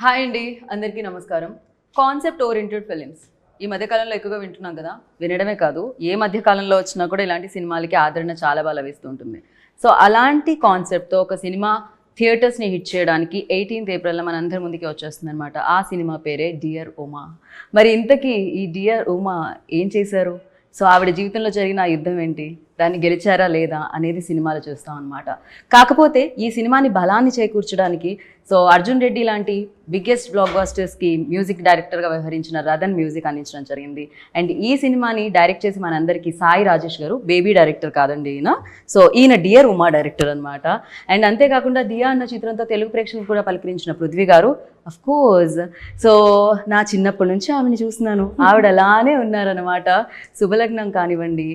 Hi అండి, అందరికీ నమస్కారం. కాన్సెప్ట్ ఓరియంటెడ్ ఫిలిమ్స్ ఈ మధ్యకాలంలో ఎక్కువగా వింటున్నాం కదా. వినడమే కాదు, ఏ మధ్యకాలంలో వచ్చినా కూడా ఇలాంటి సినిమాలకి ఆదరణ చాలా బాగా లభిస్తూ ఉంటుంది. సో అలాంటి కాన్సెప్ట్తో ఒక సినిమా థియేటర్స్ని హిట్ చేయడానికి 18th ఏప్రిల్లో మన అందరి ముందుకి వచ్చేస్తుంది అనమాట. ఆ సినిమా పేరే డియర్ ఉమా. మరి ఇంతకీ ఈ డియర్ ఉమా ఏం చేశారు? సో ఆవిడ జీవితంలో జరిగిన ఆ యుద్ధం ఏంటి, దాన్ని గెలిచారా లేదా అనేది సినిమాలో చూస్తాం అనమాట. కాకపోతే ఈ సినిమాని బలాన్ని చేకూర్చడానికి సో అర్జున్ రెడ్డి లాంటి బిగ్గెస్ట్ బ్లాక్ బస్టర్స్కి మ్యూజిక్ డైరెక్టర్గా వ్యవహరించిన రతన్ మ్యూజిక్ అందించడం జరిగింది. అండ్ ఈ సినిమాని డైరెక్ట్ చేసి మనందరికీ సాయి రాజేష్ గారు, బేబీ డైరెక్టర్ కాదండి ఈయన. సో ఈయన డియర్ ఉమా డైరెక్టర్ అనమాట. అండ్ అంతేకాకుండా దియా అన్న చిత్రంతో తెలుగు ప్రేక్షకులు కూడా పలకరించిన పృథ్వీ గారు అఫ్ కోర్స్. సో నా చిన్నప్పటి నుంచి ఆమెను చూస్తున్నాను, ఆవిడ అలానే ఉన్నారనమాట. శుభలగ్నం కానివ్వండి,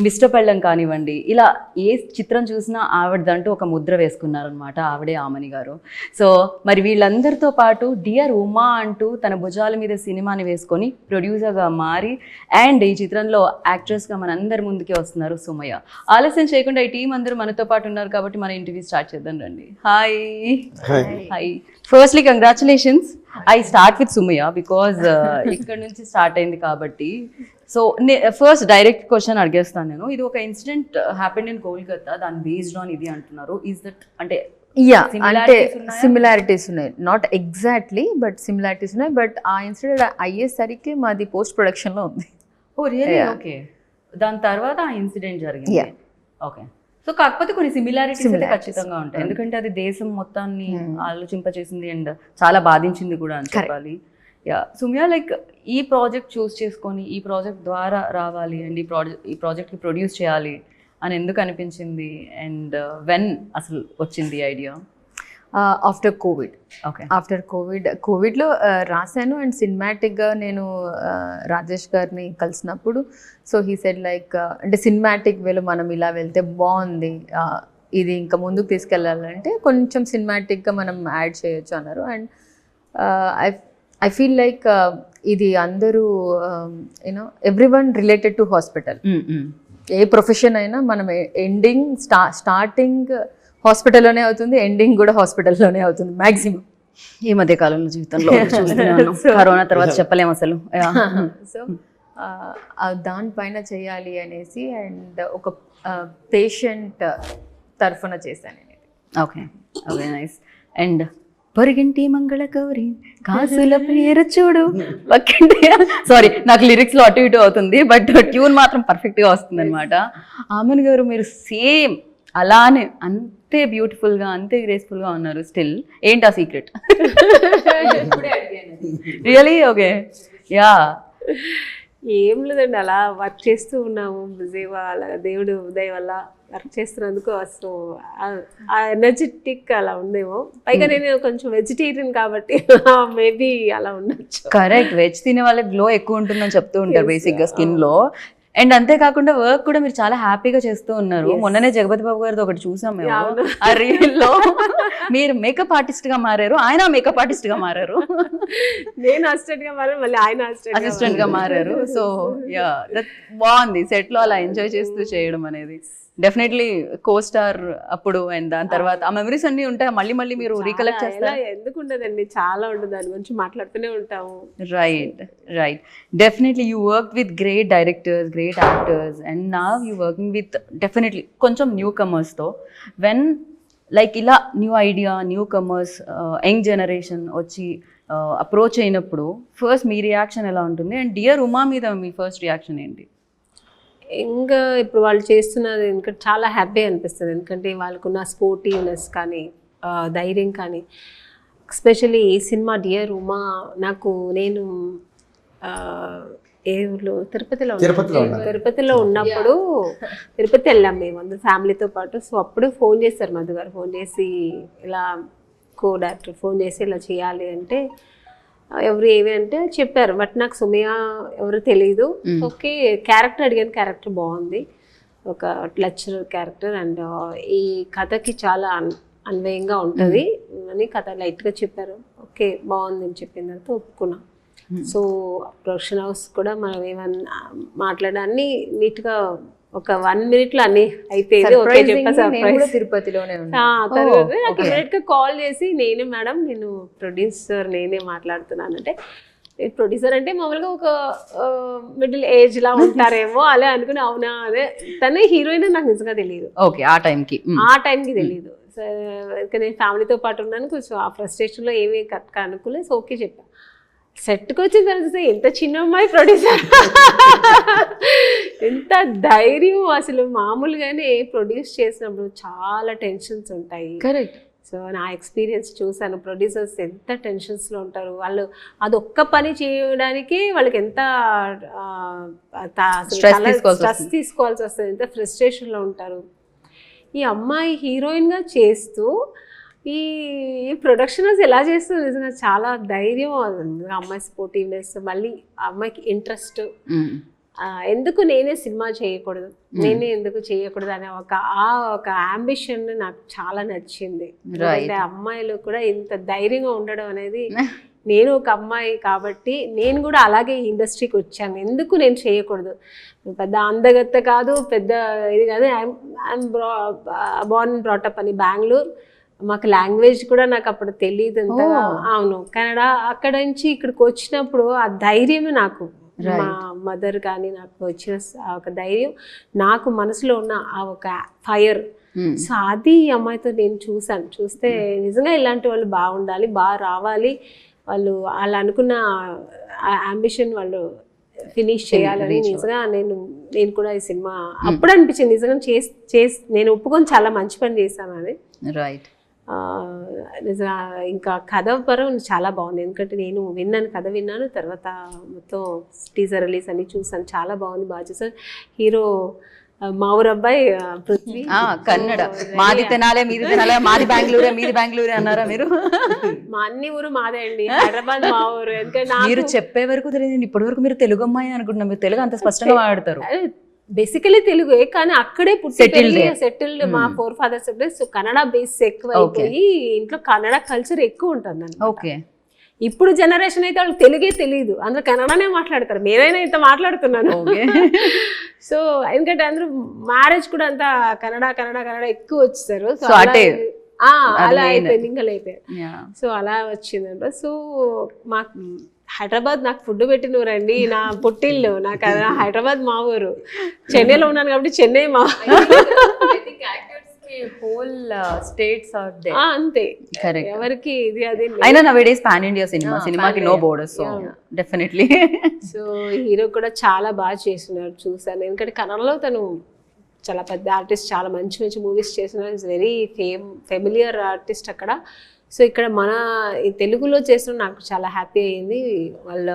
మిస్టర్ పెళ్ళం కానివ్వండి, ఇలా ఏ చిత్రం చూసినా ఆవిడదంటూ ఒక ముద్ర వేసుకున్నారనమాట. ఆవిడే ఆమని గారు. సో మరి వీళ్ళందరితో పాటు డియర్ ఉమా అంటూ తన భుజాల మీద సినిమాని వేసుకొని ప్రొడ్యూసర్గా మారి అండ్ ఈ చిత్రంలో యాక్ట్రెస్గా మనందరి ముందుకే వస్తున్నారు సుమయ్య. ఆలస్యం చేయకుండా ఈ టీం అందరూ మనతో పాటు ఉన్నారు కాబట్టి మన ఇంటర్వ్యూ స్టార్ట్ చేద్దాం రండి. Hi hi. Firstly congratulations. I start with Sumayya because ఇక్కడ నుంచి స్టార్ట్ అయింది కాబట్టి. సో ఫస్ట్ డైరెక్ట్ క్వశ్చన్ అడిగేస్తాను నేను. ఇది ఒక ఇన్సిడెంట్ హ్యాపెండ్ ఇన్ కోల్కతా, దాని బేస్డ్ ఆన్ ఇది అంటున్నారు. ఈజ్ దట్ అంటే అంటే సిమిలారిటీస్ ఉన్నాయి, నాట్ ఎగ్జాక్ట్లీ బట్ సిమిలారిటీస్ ఉన్నాయి. బట్ ఆ ఇన్సిడెంట్ అయ్యేసరికి మాది పోస్ట్ ప్రొడక్షన్లో ఉంది. ఓ రియల్లీ? ఓకే. దాని తర్వాత ఆ ఇన్సిడెంట్ జరిగింది. ఓకే. సో కాకపోతే కొన్ని సిమిలారిటీస్ అయితే ఖచ్చితంగా ఉంటాయి, ఎందుకంటే అది దేశం మొత్తాన్ని ఆలోచింపచేసింది అండ్ చాలా బాధించింది కూడా అని చెప్పాలి. యా సుమ్యా, లైక్ ఈ ప్రాజెక్ట్ చూస్ చేసుకొని ఈ ప్రాజెక్ట్ ద్వారా రావాలి అండ్ ఈ ప్రాజెక్ట్కి ప్రొడ్యూస్ చేయాలి అని ఎందుకు అనిపించింది అండ్ వెన్ అసలు వచ్చింది idea? After Covid. Okay. After కోవిడ్లో రాశాను అండ్ సినిమాటిక్గా నేను రాజేష్ గారిని కలిసినప్పుడు సో హీ సెడ్ లైక్ అంటే సినిమాటిక్ వేలో మనం ఇలా వెళ్తే బాగుంది, ఇది ఇంకా ముందుకు తీసుకెళ్ళాలంటే కొంచెం సినిమాటిక్గా మనం యాడ్ చేయొచ్చు అన్నారు. అండ్ ఐ ఫీల్ లైక్ ఇది అందరూ you know everyone related to hospital. A profession అయినా మనం ఎండింగ్ స్టార్టింగ్ హాస్పిటల్లోనే అవుతుంది, ఎండింగ్ కూడా హాస్పిటల్లోనే అవుతుంది మ్యాక్సిమం ఈ మధ్య కాలంలో జీవితంలో. కరోనా తర్వాత చెప్పలేము అసలు. సో దానిపైన చేయాలి అనేసి అండ్ ఒక పేషెంట్ తరఫున చేశాను నేను. Okay okay, nice. అండ్ పొరిగింటి మంగళ గౌరి కాసుల పేరు చూడు సారీ, నాకు లిరిక్స్లో అటు ఇటు అవుతుంది బట్ ట్యూన్ మాత్రం పర్ఫెక్ట్గా వస్తుంది అనమాట. ఆమన్ గారు మీరు సేమ్ అలానే అంతే బ్యూటిఫుల్గా అంతే గ్రేస్ఫుల్గా ఉన్నారు స్టిల్. ఏంటి ఆ సీక్రెట్? రియలీ? ఓకే. యా ఏం లేదండి, అలా వర్క్ చేస్తూ ఉన్నాము బిజీగా, అలా దేవుడు దయ వల్ల వర్క్ చేస్తున్నందుకు అసలు ఆ ఎనర్జెటిక్ అలా ఉందేమో. పైగా నేను కొంచెం వెజిటేరియన్ కాబట్టి మేబీ అలా ఉండొచ్చు. కరెక్ట్, వెజ్ తినే వాళ్ళకి గ్లో ఎక్కువ ఉంటుందని చెప్తూ ఉంటారు బేసిక్గా స్కిన్లో. అండ్ అంతేకాకుండా వర్క్ కూడా మీరు చాలా హ్యాపీగా చేస్తూ ఉన్నారు. మొన్ననే జగపతి బాబు గారితో ఒకటి చూసాం మేము ఆ రీల్లో. మీరు మేకప్ ఆర్టిస్ట్ గా మారారు, ఆయన మేకప్ ఆర్టిస్ట్ గా మారారు. నేను అసిస్టెంట్ గా మారాను, మళ్ళీ ఆయన అసిస్టెంట్ గా మారారు. సో యా, దట్ బాగుంది. సెట్ లో అలా ఎంజాయ్ చేస్తూ చేయడం అనేది డెఫినెట్లీ కో స్టార్ అప్పుడు అండ్ దాని తర్వాత ఆ మెమరీస్ అన్ని ఉంటాయి, మళ్ళీ మళ్ళీ మీరు రీకలెక్ట్ చేస్తారు. ఎందుకు ఉండదండి, చాలా ఉంటుంది, దాని గురించి మాట్లాడుతూనే ఉంటాము. Right right, definitely you work with great directors, great actors and now you working with definitely కొంచెం న్యూ కమర్స్తో. వెన్ లైక్ ఇలా new idea, new comers, young generation వచ్చి అప్రోచ్ అయినప్పుడు ఫస్ట్ మీ రియాక్షన్ ఎలా ఉంటుంది? అండ్ డియర్ ఉమా మీద మీ ఫస్ట్ రియాక్షన్ ఏంటి? ఇంకా ఇప్పుడు వాళ్ళు చేస్తున్నది ఇంకా చాలా హ్యాపీ అనిపిస్తుంది, ఎందుకంటే వాళ్ళకున్న స్పోర్టివ్నెస్ కానీ ధైర్యం కానీ. ఎస్పెషల్లీ ఈ సినిమా డియర్ ఉమా నేను ఏ ఊర్లో తిరుపతిలో ఉన్నప్పుడు తిరుపతి వెళ్ళాం మేము అందరు ఫ్యామిలీతో పాటు. సో అప్పుడు ఫోన్ చేస్తారు మధు గారు, ఫోన్ చేసి ఇలా కో డైరెక్టర్ ఫోన్ చేసి ఇలా చేయాలి అంటే ఎవరు ఏవి అంటే చెప్పారు. బట్ నాకు సుమయ్య ఎవరు తెలీదు. ఓకే, క్యారెక్టర్ అడిగాను, క్యారెక్టర్ బాగుంది, ఒక లెక్చరర్ క్యారెక్టర్ అండ్ ఈ కథకి చాలా అన్వయంగా ఉంటుంది అని కథ లైట్గా చెప్పారు. ఓకే బాగుంది అని చెప్పిన తర్వాత ఒప్పుకున్నాం. సో ప్రొడక్షన్ హౌస్ కూడా మనం ఏమన్నా మాట్లాడాన్ని నీట్గా ఒక 1 minute లో అన్ని అయిపోయింది. ఓకే చెప్పా నేను కూడా సర్ప్రైజ్. తిరుపతిలోనే తర్వాత నాకు డైరెక్ట్ గా కాల్ చేసి నేనే మేడం నేను ప్రొడ్యూసర్ నేనే మాట్లాడుతున్నానంటే, ప్రొడ్యూసర్ అంటే మామూలుగా ఒక మిడిల్ ఏజ్ లా ఉంటారేమో అలా అనుకుని, అవునా అదే తనే హీరోయిన్ నాకు నిజంగా తెలియదు ఓకే ఆ టైంకి. ఆ టైంకి తెలియదు. సో నేను ఫ్యామిలీతో పాటు ఉన్నాను, కొంచెం ఆ ఫ్రస్ట్రేషన్లో ఏమీ కరెక్ట్గా అనుకోలేదు. సో ఓకే చెప్పా. సెట్కి వచ్చిన తర్వాత ఎంత చిన్న అమ్మాయి ప్రొడ్యూసర్, ఎంత ధైర్యం అసలు. మామూలుగానే ప్రొడ్యూస్ చేసినప్పుడు చాలా టెన్షన్స్ ఉంటాయి. కరెక్ట్. సో నా ఎక్స్పీరియన్స్ చూసాను, ప్రొడ్యూసర్స్ ఎంత టెన్షన్స్లో ఉంటారు వాళ్ళు. అది ఒక్క పని చేయడానికి వాళ్ళకి ఎంత స్ట్రెస్ తీసుకోవాల్సి వస్తుంది, ఎంత ఫ్రస్ట్రేషన్లో ఉంటారు. ఈ అమ్మాయి హీరోయిన్గా చేస్తూ ఈ ప్రొడక్షన్ ఎలా చేస్తుంది నిజంగా చాలా ధైర్యం. అమ్మాయి స్పోర్టివ్నెస్, మళ్ళీ ఆ అమ్మాయికి ఇంట్రెస్ట్, ఎందుకు నేనే సినిమా చేయకూడదు, నేనే ఎందుకు చేయకూడదు అనే ఒక అంబిషన్ నాకు చాలా నచ్చింది. అంటే అమ్మాయిలు కూడా ఇంత ధైర్యంగా ఉండడం అనేది, నేను ఒక అమ్మాయి కాబట్టి నేను కూడా అలాగే ఇండస్ట్రీకి వచ్చాను, ఎందుకు నేను చేయకూడదు. పెద్ద అందగత్త కాదు, పెద్ద ఇది కాదు. ఐఎమ్ బోర్న్ బ్రాటప్ అని బెంగళూరు. మాకు లాంగ్వేజ్ కూడా నాకు అప్పుడు తెలియదు ఎంతగా. అవును, కన్నడ. అక్కడ నుంచి ఇక్కడికి వచ్చినప్పుడు ఆ ధైర్యం నాకు, మా మదర్ కానీ నాకు వచ్చిన ఒక ధైర్యం, నాకు మనసులో ఉన్న ఆ ఒక ఫైర్. సో అది ఈ అమ్మాయితో నేను చూస్తే నిజంగా ఇలాంటి వాళ్ళు బాగుండాలి, బాగా రావాలి, వాళ్ళు వాళ్ళు అనుకున్న అంబిషన్ వాళ్ళు ఫినిష్ చేయాలని. నిజంగా నేను కూడా ఈ సినిమా అప్పుడు అనిపించింది నిజంగా నేను ఒప్పుకొని చాలా మంచి పని చేశాను అది. రైట్. నిజంగా ఇంకా కథ పరం చాలా బాగుంది, ఎందుకంటే నేను కథ విన్నాను, తర్వాత మొత్తం టీజర్ రిలీజ్ అన్ని చూసాను, చాలా బాగుంది, బాగా చూసాను. హీరో మా ఊరు అబ్బాయి పృథ్వీ, కన్నడ. మాది తెనాలే మీది తెనాలే, మాది బెంగళూరే మీది బెంగళూరే అన్నారా మీరు? మా అన్ని ఊరు మాదే అండి, హైదరాబాద్ మా ఊరు. ఎందుకంటే మీరు చెప్పే వరకు తెలియదు, ఇప్పటి వరకు మీరు తెలుగు అమ్మాయి అనుకుంటున్నాం, మీరు తెలుగు అంత స్పష్టంగా మాట్లాడతారు. బేసికలీ తెలుగే, కానీ అక్కడే సెటిల్డ్ మా 4 fathers. సో కన్నడ బేస్ ఎక్కువ అయిపోయి ఇంట్లో కన్నడ కల్చర్ ఎక్కువ ఉంటుంది. ఓకే. ఇప్పుడు జనరేషన్ అయితే వాళ్ళకి తెలుగే తెలియదు, అందరూ కన్నడనే మాట్లాడతారు, నేనైనా ఇంత మాట్లాడుతున్నాను. సో ఎందుకంటే అందరూ మ్యారేజ్ కూడా అంతా కన్నడ ఎక్కువ వచ్చేసారు. సో అలా అయిపోయింది, ఇంకా అయిపోయారు. సో అలా వచ్చిందంట. సో మాకు హైదరాబాద్ నాకు ఫుడ్ పెట్టినూరండి, నా పుట్టిల్లు, నాకు హైదరాబాద్ మా ఊరు. చెన్నైలో ఉన్నాను కాబట్టి చెన్నై మా హోల్ స్టేట్స్ ఆర్ దే. అంతే, కరెక్ట్. ఎవరికి ఇది అది. అయినా నవేడేస్ పాన్ ఇండియా సినిమాకి no borders, so definitely. So hero కూడా చాలా బాగా చేస్తున్నారు, చూసాను. ఎందుకంటే కన్నడలో తను చాలా పెద్ద ఆర్టిస్ట్, చాలా మంచి మూవీస్ చేస్తున్నారు, ఇట్స్ వెరీ ఫెమిలియర్ ఆర్టిస్ట్ అక్కడ. సో ఇక్కడ మన ఈ తెలుగులో చేసిన నాకు చాలా హ్యాపీ అయ్యింది. వాళ్ళ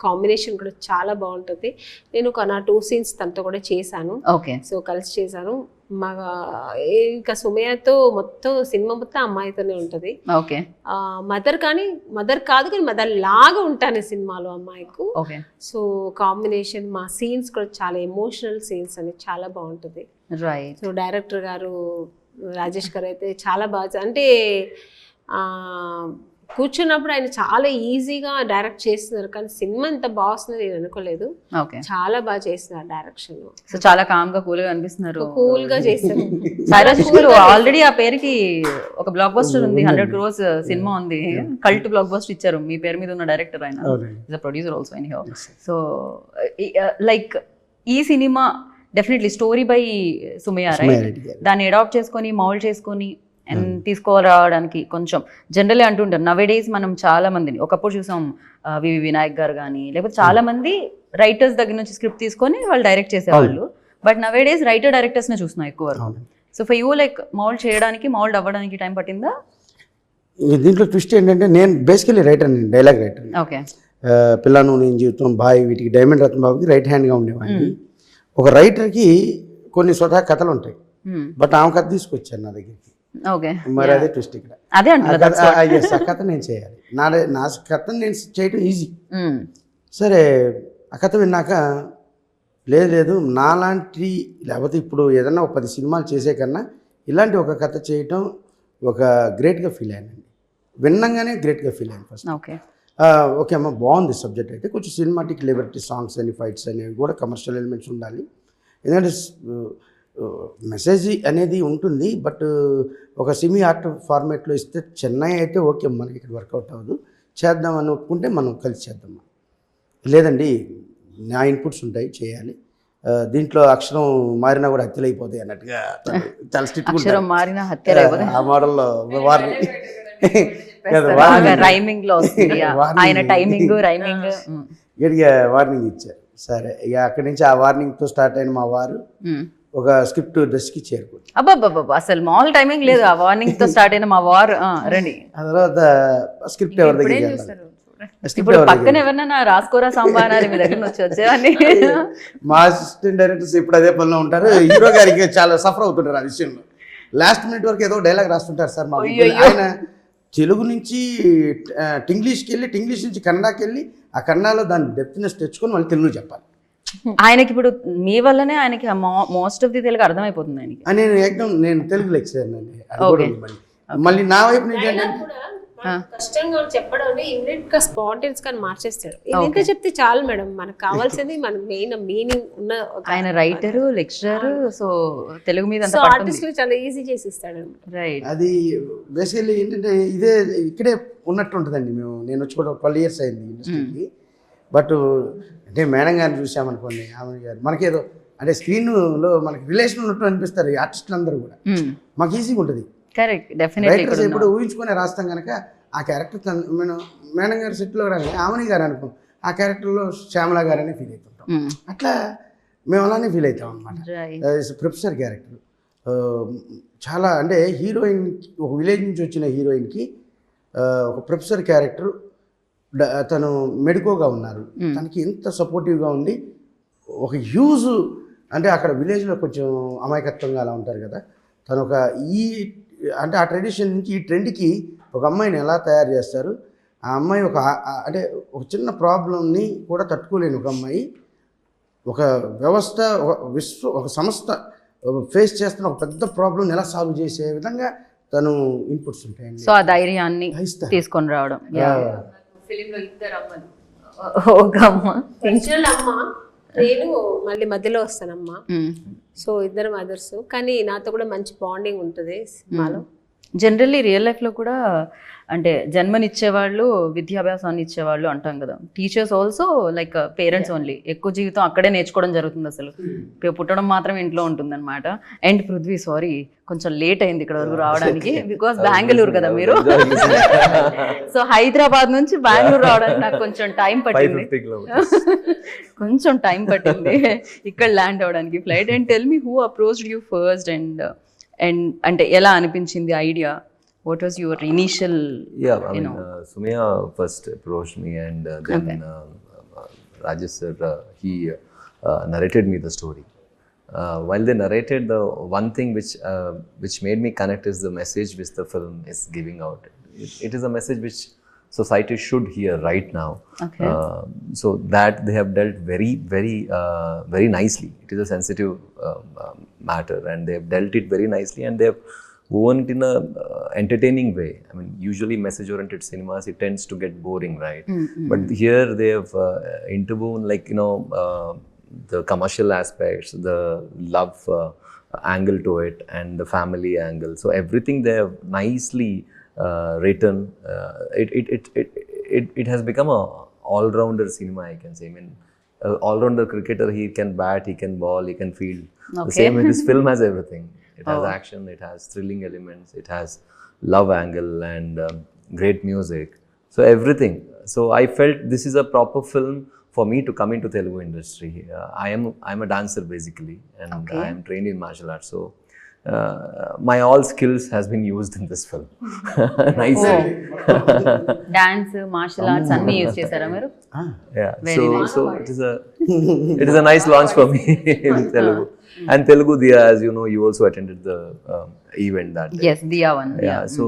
కాంబినేషన్ కూడా చాలా బాగుంటుంది. నేను నా 2 scenes తనతో కూడా చేశాను. ఓకే. సో కలిసి చేశాను. మా ఇంకా సుమయ్యతో మొత్తం సినిమా మొత్తం అమ్మాయితోనే ఉంటుంది. ఓకే. మదర్ కాదు కానీ మదర్ లాగా ఉంటాను సినిమాలో అమ్మాయికు. ఓకే. సో కాంబినేషన్, మా సీన్స్ కూడా చాలా ఎమోషనల్ సీన్స్ అని చాలా బాగుంటుంది. రైట్. సో డైరెక్టర్ గారు రాజేష్ గారు అయితే చాలా బాగా, అంటే కూర్చున్నప్పుడు ఆయన చాలా ఈజీగా డైరెక్ట్ చేస్తున్నారు, కానీ సినిమా ఎంత బాగుంది నేను అనుకోలేదు. చాలా బాగా చేస్తున్నారు డైరెక్షన్. సో చాలా కామ్ గా కూల్ గా అనిపిస్తున్నారు, కూల్ గా చేస్తారు. రాజేష్ గారు ఆల్రెడీ ఆ పేరుకి ఒక బ్లాక్ బస్టర్ ఉంది, 100 crores సినిమా ఉంది, కల్ట్ బ్లాక్ బస్టర్ ఇచ్చారు మీ పేరు మీద ఉన్న డైరెక్టర్ ఆయన, is a producer also anyhow. So like ఈ సినిమా definitely story by Sumayya, right? దాన్ని అడాప్ట్ చేసుకొని మౌల్డ్ చేసుకొని అండ్ తీసుకురావడానికి కొంచెం జనరల్లీ అంటుంటారు నవేడేస్ మనం చాలా మందిని, ఒకప్పుడు చూసాం వివి వినాయక్ గారు కానీ, లేకపోతే చాలా మంది రైటర్స్ దగ్గర నుంచి స్క్రిప్ట్ తీసుకొని వాళ్ళు డైరెక్ట్ చేసేవాళ్ళు, బట్ నవేడేస్ రైటర్ డైరెక్టర్స్ నే చూస్తున్నాం ఎక్కువ వరకు. So for you like mould చేయడానికి, మౌల్డ్ అవ్వడానికి టైం పట్టిందా? దీంట్లో ట్విస్ట్ ఏంటంటే నేను బేసికలీ రైటర్, నేను డైలాగ్ రైటర్. ఓకే. పిల్లను నేను జీవితం బాయ్ వీటికి డైమండ్ రత్న బాబుకి రైట్ హ్యాండ్గా ఉండేవాడిని. ఒక రైటర్కి కొన్ని స్వతహా కథలు ఉంటాయి, బట్ ఆమె కథ తీసుకొచ్చాను నా దగ్గరికి. ఓకే. మరి అదే ట్విస్ట్ ఇక్కడ. అదే ఆ కథ నేను చేయాలి, నా కథను నేను చేయడం ఈజీ. సరే ఆ కథ విన్నాక లేదు నాలాంటి, లేకపోతే ఇప్పుడు ఏదన్నా ఒక 10 సినిమాలు చేసే కన్నా ఇలాంటి ఒక కథ చేయటం ఒక గ్రేట్గా ఫీల్ అయ్యానండి. విన్నంగానే గ్రేట్గా ఫీల్ అయ్యాను ఫస్ట్. ఓకే అమ్మ బాగుంది సబ్జెక్ట్, అయితే కొంచెం సినిమాటిక్ లిబర్టీ, సాంగ్స్ అని, ఫైట్స్ అనేవి కూడా కమర్షియల్ ఎలిమెంట్స్ ఉండాలి, ఎందుకంటే మెసేజ్ అనేది ఉంటుంది, బట్ ఒక సెమీ ఆర్ట్ ఫార్మేట్లో ఇస్తే చెన్నై అయితే ఓకే, మనకి ఇక్కడ వర్కౌట్ అవ్వదు, చేద్దాం అనుకుంటే మనం కలిసి చేద్దాం. లేదండి నా ఇన్పుట్స్ ఉంటాయి, చేయాలి, దీంట్లో అక్షరం మారినా కూడా హత్యలు అయిపోతాయి అన్నట్టుగా చాలా అక్షరం మారిన హత్యలు ఆ మోడల్లో వారిని రైమింగ్ లో వస్తుంది. ఆయన టైమింగ్ రైమింగ్ గట్టిగా వార్నింగ్ ఇచ్చారు. సరే ఇక అక్కడి నుంచి ఆ వార్నింగ్తో స్టార్ట్ అయిన మా వారు ఒక స్క్రిప్ట్ దశకి చేరుకుంది. అబ్బాబ్బా అసలు మామూలు టైమింగ్ లేదు. ఆ వార్నింగ్ తో స్టార్ట్ అయిన మా వారు రండి. ఆ తర్వాత స్క్రిప్ట్ ఎవరి దగ్గర ఇప్పుడు పక్కన ఎవరన్నా రాసుకోరా సాంబార్ అని మీ దగ్గర వచ్చేవాడిని. మా అసిస్టెంట్ డైరెక్టర్స్ ఇప్పుడు అదే పనిలో ఉంటారు. హీరో గారికి చాలా సఫర్ అవుతుంటారు ఆ విషయంలో. లాస్ట్ మినిట్ వరకు ఏదో డైలాగ్ రాస్తుంటారు సార్ మాకు. ఆయన తెలుగు నుంచి ఇంగ్లీష్కి వెళ్ళి, ఇంగ్లీష్ నుంచి కన్నడకి వెళ్ళి, ఆ కన్నడలో దాని డెప్త్నెస్ తెచ్చుకొని మళ్ళీ తెలుగు చెప్పాలి. ఆయనకి ఇప్పుడు మీ వల్లనే ఆయనకి మోస్ట్ ఆఫ్ ది తెలుగు అర్థమైపోతుంది ఆయనకి. నేను తెలుగు లెక్చరర్ అండి. మళ్ళీ నా వైపు నుంచి కష్టంగా చెప్పడం ఇమ్మీడియట్ గా స్పాంటేనియస్ గా మార్చేస్తాడు. ఇది ఇంకా చెప్తే చాలు మేడం, మనకు కావాల్సింది మనకు మెయిన్ మీనింగ్ ఉన్న. ఆయన రైటర్, లెక్చరర్, సో తెలుగు మీద ఆర్టిస్ట్ చాలా ఈజీ చేసి ఇస్తాడు. రైట్. అది బేసికల్లీ ఏంటంటే ఇదే ఇక్కడే ఉన్నట్టు ఉంటుందండి. నేను వచ్చి కూడా 12 years అయింది ఇండస్ట్రీకి. బట్ అంటే మేడం గారిని చూసామనుకోండి, ఆమె గారు మనకేదో అంటే స్క్రీన్లో మనకి రిలేషన్ ఉన్నట్టు అనిపిస్తారు ఈ ఆర్టిస్టులు అందరూ కూడా. మాకు ఈజీగా ఉంటుంది. Correct, definitely. రైటర్స్ ఎప్పుడు ఊహించుకునే రాస్తాం కనుక ఆ క్యారెక్టర్ మేడం గారి సెట్లో రాని ఆమెని గారు అనుకో, ఆ క్యారెక్టర్లో శ్యామల గారని ఫీల్ అవుతుంటాం. అట్లా మేము అలానే ఫీల్ అవుతాం అనమాట. ప్రొఫెసర్ క్యారెక్టర్ చాలా అంటే హీరోయిన్, ఒక విలేజ్ నుంచి వచ్చిన హీరోయిన్కి ఒక ప్రొఫెసర్ క్యారెక్టర్, తను మెడికోగా ఉన్నారు, తనకి ఎంత సపోర్టివ్గా ఉండి ఒక హ్యూజ్ అంటే అక్కడ విలేజ్లో కొంచెం అమాయకత్వంగా అలా ఉంటారు కదా, తను ఒక అంటే ఆ ట్రెడిషన్ నుంచి ఈ ట్రెండ్కి ఒక అమ్మాయిని ఎలా తయారు చేస్తారు. ఆ అమ్మాయి అంటే ఒక చిన్న ప్రాబ్లంని కూడా తట్టుకోలేని ఒక అమ్మాయి ఒక వ్యవస్థ, ఒక సంస్థ ఫేస్ చేస్తున్న ఒక పెద్ద ప్రాబ్లం ఎలా సాల్వ్ చేసే విధంగా తను ఇన్పుట్స్ ఉంటాయండి. సో ఆ ధైర్యాన్ని తీసుకొని రావడం. నేను మళ్ళీ మధ్యలో వస్తానమ్మా. సో ఇద్దరు మదర్స్, కానీ నాతో కూడా మంచి బాండింగ్ ఉంటుంది సినిమాలో. జనరల్లీ రియల్ లైఫ్లో కూడా అంటే జన్మనిచ్చేవాళ్ళు విద్యాభ్యాసాన్ని ఇచ్చేవాళ్ళు అంటాం కదా. Teachers also like parents only. ఎక్కువ జీవితం అక్కడే నేర్చుకోవడం జరుగుతుంది. అసలు పుట్టడం మాత్రం ఇంట్లో ఉంటుంది అనమాట. అండ్ పృథ్వీ, సారీ కొంచెం లేట్ అయింది ఇక్కడ వరకు రావడానికి, బికాస్ బెంగళూరు కదా మీరు. సో హైదరాబాద్ నుంచి బెంగళూరు రావడానికి నాకు కొంచెం టైం పట్టింది, కొంచెం టైం పట్టింది ఇక్కడ ల్యాండ్ అవ్వడానికి flight. And tell me who approached you first and అంటే ఎలా అనిపించింది idea? What was your initial? Yeah, I mean, Sumaya first approached me, and then Rajesh sir, he narrated me the story. While they narrated, the one thing which made me connect is the message which the film is giving out. It is a message which society should hear right now. Okay. So that they have dealt very nicely. It is a sensitive matter, and they have dealt it very nicely, and they have woven it in a entertaining way. I mean, usually message-oriented cinemas, it tends to get boring, right? But here they have interwoven, like, the commercial aspects, the love angle to it, and the family angle. So everything they have nicely written. It has become a all-rounder cinema, I can say. I mean, all-rounder cricketer, he can bat, he can ball, he can field. The same way this film has everything. It has action, it has thrilling elements, it has love angle, and great music. So everything. So I felt this is a proper film for me to come into Telugu industry. I'm a dancer basically, and I am trained in martial arts. So my all skills has been used in this film. Nicely. Dance, martial arts anni use chesara meru? Yeah. So it is a nice launch for me in Telugu. And Telugu Diya, as you know, you also attended the event that day. Yes, Diya one. Yeah. So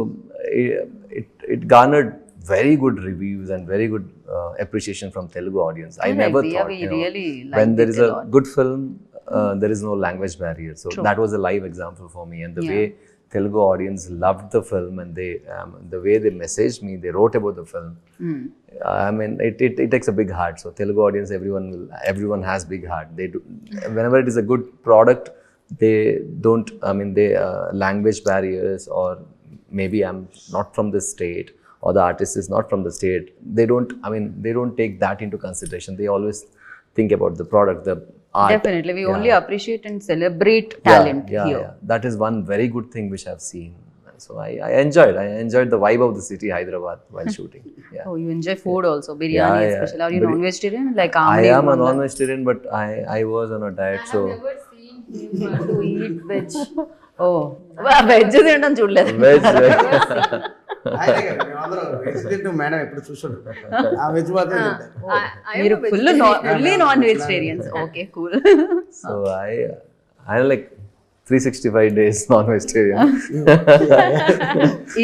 it garnered very good reviews and very good appreciation from Telugu audience. I never Diya, thought, we really when there is a lot. good film, there is no language barrier. So that was a live example for me, and the way Telugu audience loved the film, and they the way they messaged me, they wrote about the film. I mean, it takes a big heart. So Telugu audience, everyone has big heart. They do, whenever it is a good product, they don't. I mean, they language barriers, or maybe I'm not from this state, or the artist is not from the state. They don't. I mean, they don't take that into consideration. They always think about the product, the art. Definitely, we only appreciate and celebrate talent here. Yeah. That is one very good thing which I've seen. So I enjoyed the vibe of the city, Hyderabad, while shooting. Yeah. Oh, you enjoy food also, biryani Yeah. especially. Are you non-vegetarian? Like I am a non-vegetarian, but I was on a diet, so to eat veg. Oh, veg తినడం చూడలేదు. veg. ఆయనే కదా, మేమందరం veg తింటూ madam ఎప్పుడు చూస్తుంటాం, ఆ veg మాత్రం తింటాం. మీరు fully non vegetarians. Okay, cool. So I like 365 days non-vegetarian.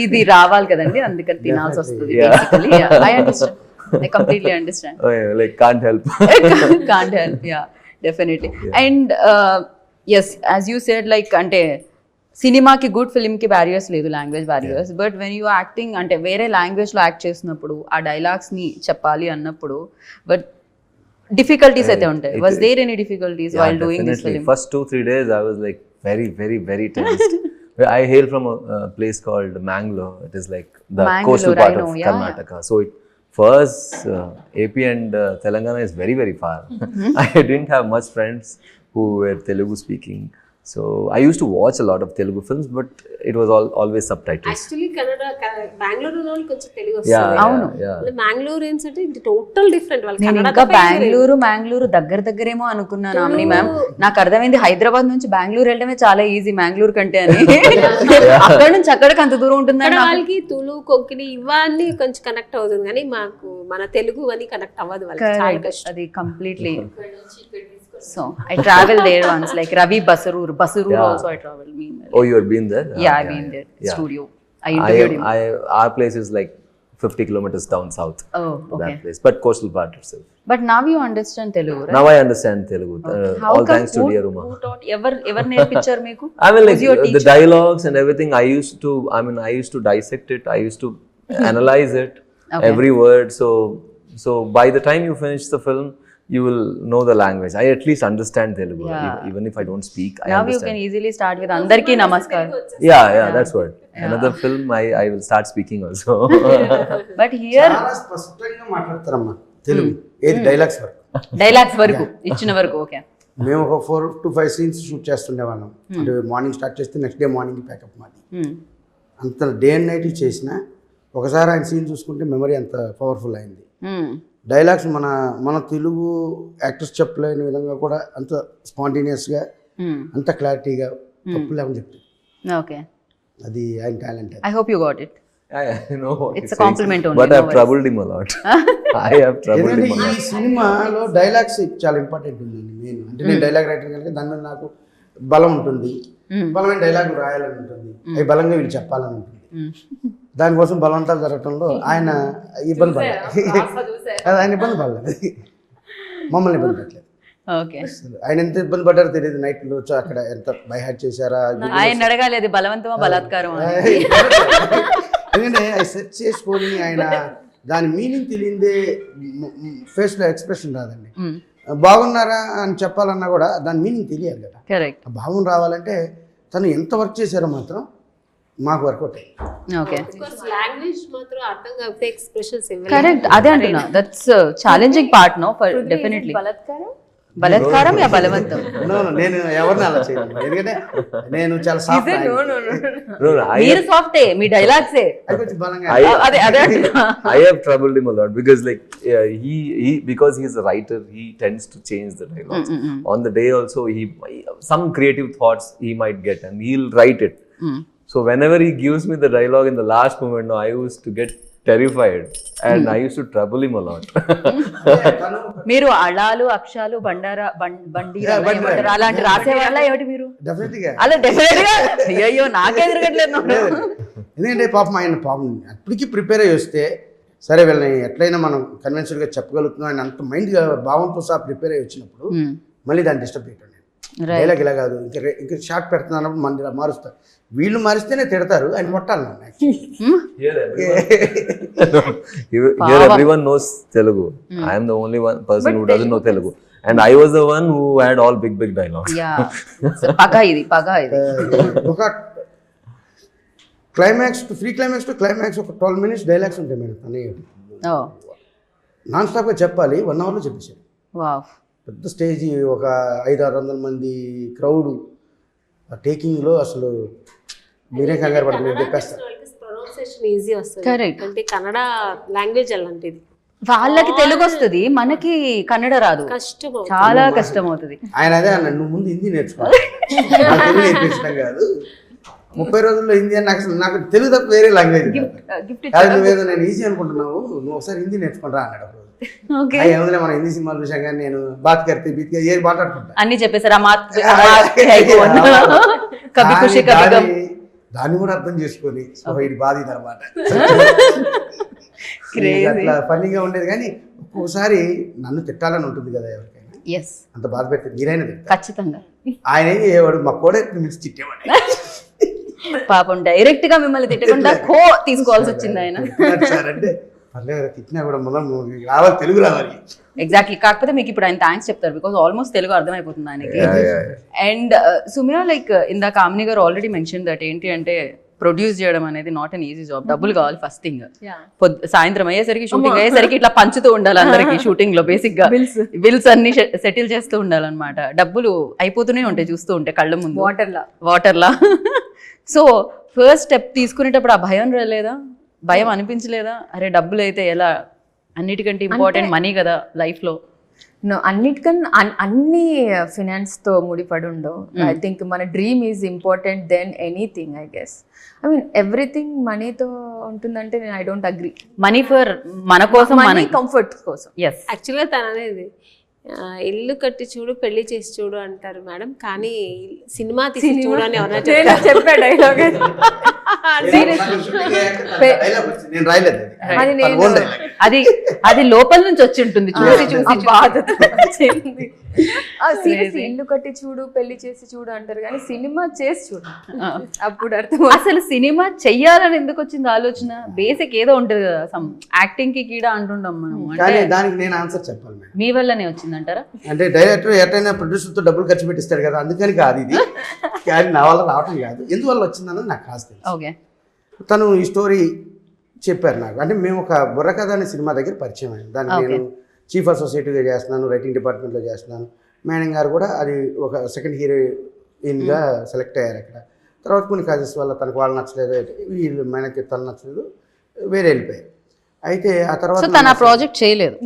ఇది రావాలి కదండి, అందుకని తినాల్సి వస్తుంది. Yeah. Basically, yeah, I understand. I completely understand. Oh, yeah, like can't help. Can't help. Yeah, definitely. And yes, as you said, like అంటే సినిమాకి good ఫిల్మ్కి barriers లేదు, language barriers. But when you acting అంటే వేరే లాంగ్వేజ్లో act చేసినప్పుడు ఆ డైలాగ్స్ని చెప్పాలి అన్నప్పుడు బట్ డిఫికల్టీస్ అయితే ఉంటాయి. Was there any difficulties while doing this film? First 2-3 days I was like very tensed. I hail from a place called Mangalore. It is like the Mangalore, coastal part I know, of yeah, Karnataka. So for us, AP and Telangana is very far. I didn't have much friends who were Telugu speaking. So I used to watch a lot of Telugu films, but it was always subtitles. Actually Bengaluru వాళ్ళకి కొంచెం Telugu Yeah, వస్తుంది. yeah. మ్యాంగ్లూరియన్స్ అంటే total different వాళ్ళు. నేను ఇంకా బెంగళూరు దగ్గరేమో అనుకున్నాను ఆమెని ma'am. నాకు అర్థమైంది హైదరాబాద్ నుంచి బెంగళూరు వెళ్ళడమే చాలా ఈజీ బెంగళూరు కంటే అని. అక్కడ నుంచి అక్కడికి అంత దూరం ఉంటుందని వాళ్ళకి తులు కొక్కిని ఇవన్నీ కొంచెం కనెక్ట్ అవుతుంది, కానీ మాకు మన తెలుగు అని కనెక్ట్ అవ్వదు వాళ్ళకి, చాలా కష్టం. అది completely. So I traveled there once, like Ravi Basarur also I traveled. Oh, you have been there? Yeah, I've been there. Studio. I interviewed him. Our place is like 50 kilometers down south. Oh, okay. That place, but coastal part itself. But now you understand Telugu, right? Now I understand Telugu. All thanks to dear Uma. Who taught? Ever నేర్పించారు మీకు? I mean, like Who's your the teacher? dialogues and everything. I used to dissect it. I used to analyze it, every word. So by the time you finish the film, you will know the language. I at least understand Telugu, even if I don't speak. I Now understand. you can easily start with Andarki Namaskar. Yeah, that's what. Another film, I will start speaking also. But here చాలా స్పష్టంగా మాట్లాడతారమ్మా తెలుగు, ఏది dialogues వరకు. Dialogues వరకు ఇచ్చిన వరకు. Okay. మేము ఒక 4 to 5 scenes shoot చేస్తుండేవాళ్ళం. అంటే మార్నింగ్ స్టార్ట్ చేస్తే నెక్స్ట్ డే మార్నింగ్ ప్యాకప్ మాది. అంత డే అండ్ నైట్ చేసిన ఒకసారి ఆయన సీన్ చూసుకుంటే మెమరీ అంత పవర్ఫుల్ అయింది. డైలాగ్స్ మన తెలుగు యాక్టర్స్ చెప్పలేని విధంగా కూడా అంత స్పాంటేనియస్గా, అంత క్లారిటీగా, తప్పు లేకుండా చెప్తారు. ఓకే. అది ఆయన talent. I hope you got it. I know what It's he's a compliment saying, only, but no I've troubled him a lot. I have troubled ఎందుకంటే him a ఈ lot. సినిమాలో డైలాగ్స్ చాలా ఇంపార్టెంట్ ఉందండి. నేను అంటే నేను డైలాగ్ రైటర్ కనుక దాని మీద నాకు బలం ఉంటుంది, బలమైన డైలాగ్ రాయాలని ఉంటుంది, అవి బలంగా వీళ్ళు చెప్పాలని ఉంటుంది. దానికోసం బలవంతాలు జరగటంలో ఆయన ఇబ్బంది పడలేదు. అది ఆయన ఇబ్బంది పడలేదు, మమ్మల్ని ఇబ్బంది పెట్టలేదు. ఓకే. ఆయన ఎంత ఇబ్బంది పడ్డారో తెలియదు. నైట్లో అక్కడ ఎంత బై హ్యాడ్ చేశారా, ఆయన అడగాలి అది బలవంతమా బలాత్కారం అని. ఎందుకంటే అది సెర్చ్ చేసుకొని ఆయన దాని మీనింగ్ తెలియందే ఫేస్లో ఎక్స్ప్రెషన్ రాదండి. బాగున్నారా అని చెప్పాలన్నా కూడా దాని మీనింగ్ తెలియాలి కదా. కరెక్ట్. ఆ భావం రావాలంటే తను ఎంత వర్క్ చేశారో మాత్రం మాకు వర్కౌట్ అయ్యింది. ఓకే. లాంగ్వేజ్ మాత్రం అర్థం కాకపోతే ఎక్స్ప్రెషన్స్ కరెక్ట్, అదే అంటున్నా. That's challenging part no for definitely. బలాత్కారం యా బలవంతం? నేను ఎవరిని అలా చేయను, ఎందుకంటే నేను చాలా సాఫ్ట్. No, మీరు సాఫ్టే, మీ డైలాగ్సే అది కొంచెం బలంగా. అదే I have troubled him a lot because like he because he is a writer, he tends to change the dialogues. On the day also, some creative thoughts he might get and he'll write it. So whenever he gives me the dialogue in the last moment, I used to get terrified and I used to trouble him a lot. మీరు అళాలు అక్షాలు బండారా బండి అలాంటి రాసేవాళ్ళ ఏమిటి మీరు? డెఫినెట్గా అలా definite గా. అయ్యో నాకే తిరగట్లేదు. ఎందుకంటే ఆయన పాపం అప్పటికి ప్రిపేర్ అయ్యి వస్తే సరే వీళ్ళని ఎట్లయినా మనం కన్వెన్షన్గా చెప్పగలుగుతున్నాం అని అంత మైండ్గా భావంతో సహా ప్రిపేర్ అయ్యి వచ్చినప్పుడు మళ్ళీ దాన్ని డిస్టర్బ్ చేయటం. డైలాగ్ ఇలా కాదు, ఇంకా షార్ట్ పెడుతున్నప్పుడు మన ఇలా మారుస్తారు. వీళ్ళు మారిస్తేనే తిడతారు, ఆయన కొట్టాలి నన్ను. Here everyone knows Telugu. I am the only one person who doesn't know Telugu. And I was the one who had all big dialogues. Yeah. పగా ఇది. ఒక క్లైమాక్స్ టు క్లైమాక్స్ ఒక 12 minutes డైలాగ్స్ ఉంటాయి మేడం. అని non స్టాప్గా చెప్పాలి, 1 hourలో చెప్పేసాడు. Wow. పెద్ద stage, ఒక 500-600 మంది క్రౌడ్, ఆ టేకింగ్లో అసలు మీరే కంగారు పడుతుంది చెప్పేస్తారు. ప్రొనౌన్సియేషన్ ఈజీ వస్తుంది. కరెక్ట్. అంటే కన్నడ లాంగ్వేజ్ అలాంటిది, వాళ్ళకి తెలుగు వస్తుంది, మనకి కన్నడ రాదు, కష్టం. చాలా కష్టం అవుతుంది. ఆయన అదే అన్నాడు, నువ్వు ముందు హిందీ నేర్చుకోవాలి, తెలుగు నేర్పించడం కాదు. 30 రోజుల్లో హిందీ అని నాకు తెలుగు తప్ప వేరే లాంగ్వేజ్ కాదు, నువ్వేదో నేను ఈజీ అనుకుంటున్నావు, నువ్వు ఒకసారి హిందీ నేర్చుకుంటా అన్నాడు. ఏముందిలే, మనం హిందీ సినిమాలు చూసాం కానీ నేను బాత్ కర్తే బీత్ ఏది మాట్లాడుకుంటా అన్ని చెప్పేశారు. దాన్ని కూడా అర్థం చేసుకొని ఇది బాధ అనమాట. అట్లా ఫన్నీగా ఉండేది. కానీ ఒక్కొక్కసారి నన్ను తిట్టాలని ఉంటుంది కదా ఎవరికైనా, అంత బాధ పెడితే మీరైనా ఖచ్చితంగా. ఆయన ఏం చేయవాడు, మా కూడా మిక్స్ తిట్టేవాడు. పాపం డైరెక్ట్ గా మిమ్మల్ని తిట్టకుండా కో తీసుకోవాల్సి వచ్చింది ఆయన. అంటే పర్లేదు తిట్టినా కూడా మనం రావాలి, తెలుగు రావాలి. ఎగ్జాక్ట్లీ. కాకపోతే మీకు ఇప్పుడు ఆయన థ్యాంక్స్ చెప్తారు, బికాస్ ఆల్మోస్ట్ తెలుగు అర్థమైపోతుంది ఆయనకి. అండ్ సుమియా, లైక్ ఇందా కామిని గారు ఆల్రెడీ మెన్షన్ దట్ ఏంటి అంటే ప్రొడ్యూస్ చేయడం అనేది నాట్ అన్ ఈజీ జాబ్. డబ్బులు కావాలి ఫస్ట్ థింగ్. సాయంత్రం అయ్యేసరికి, షూటింగ్ అయ్యేసరికి ఇట్లా పంచుతూ ఉండాలి అందరికి షూటింగ్ లో. బేసిక్ గా బిల్స్ అన్ని సెటిల్ చేస్తూ ఉండాలన్నమాట. డబ్బులు అయిపోతూనే ఉంటాయి చూస్తూ ఉంటే కళ్ళ ముందు, వాటర్లా. సో ఫస్ట్ స్టెప్ తీసుకునేటప్పుడు ఆ భయం రాలేదా, భయం అనిపించలేదా? అరే డబ్బులు అయితే ఎలా, అన్నిటికంటే ఇంపార్టెంట్ మనీ కదా లైఫ్ లో. అన్నిటికన్నా అన్ని ఫినాన్స్తో ముడిపడి ఉండవు. ఐ థింక్ మన dream is important than anything. I guess I mean everything మనీతో ఉంటుందంటే నేను I don't agree. Money for మన కోసం, మనీ కంఫర్ట్ కోసం. ఎస్, యాక్చువల్గా తను అనేది ఇల్లు కట్టి చూడు పెళ్లి చేసి చూడు అంటారు మేడం, కానీ సినిమా తీసి చూడు అని ఎవరైనా చెప్పే డైలాగ్ అది అది లోపల నుంచి వచ్చి ఉంటుంది, చూసి బాధతో. ఇల్లు కట్టి చూడు పెళ్లి చేసి చూడు అంటారు, కానీ సినిమా చేసి చూడు అప్పుడు అర్థం. అసలు సినిమా చెయ్యాలని ఎందుకు వచ్చింది ఆలోచన? బేసిక్ ఏదో ఉంటుంది కదా, సమ్ యాక్టింగ్ కి కీడా అంటుంటాం మనం. కానీ దానికి నేను ఆన్సర్ చెప్పాలి మేడం. మీ వల్లనే వచ్చిందంటారా? అంటే డైరెక్టర్ ఎటైనా ప్రొడ్యూసర్తో డబ్బులు ఖర్చు పెట్టిస్తాడు కదా, అందుకని కాదు ఇది. కానీ నా వల్ల రావటం కాదు, ఎందువల్ల వచ్చిందన్నది నాకు కాస్త తెలుసు. ఓకే. తను ఈ స్టోరీ చెప్పారు నాకు. అంటే మేము ఒక బుర్రకథ అనే సినిమా దగ్గర పరిచయం అయింది. దానికి నేను చీఫ్ అసోసియేట్గా చేస్తున్నాను, రైటింగ్ డిపార్ట్మెంట్లో చేస్తున్నాను. మేడం గారు కూడా అది ఒక సెకండ్ హీరోయిన్గా సెలెక్ట్ అయ్యారు అక్కడ. తర్వాత కొన్ని కాజెస్ వల్ల తనకు వాళ్ళు నచ్చలేదు, వీళ్ళు మేనకి తను నచ్చలేదు, వేరే వెళ్ళిపోయారు. అయితే ఆ తర్వాత తన ప్రాజెక్ట్ చేయలేదు.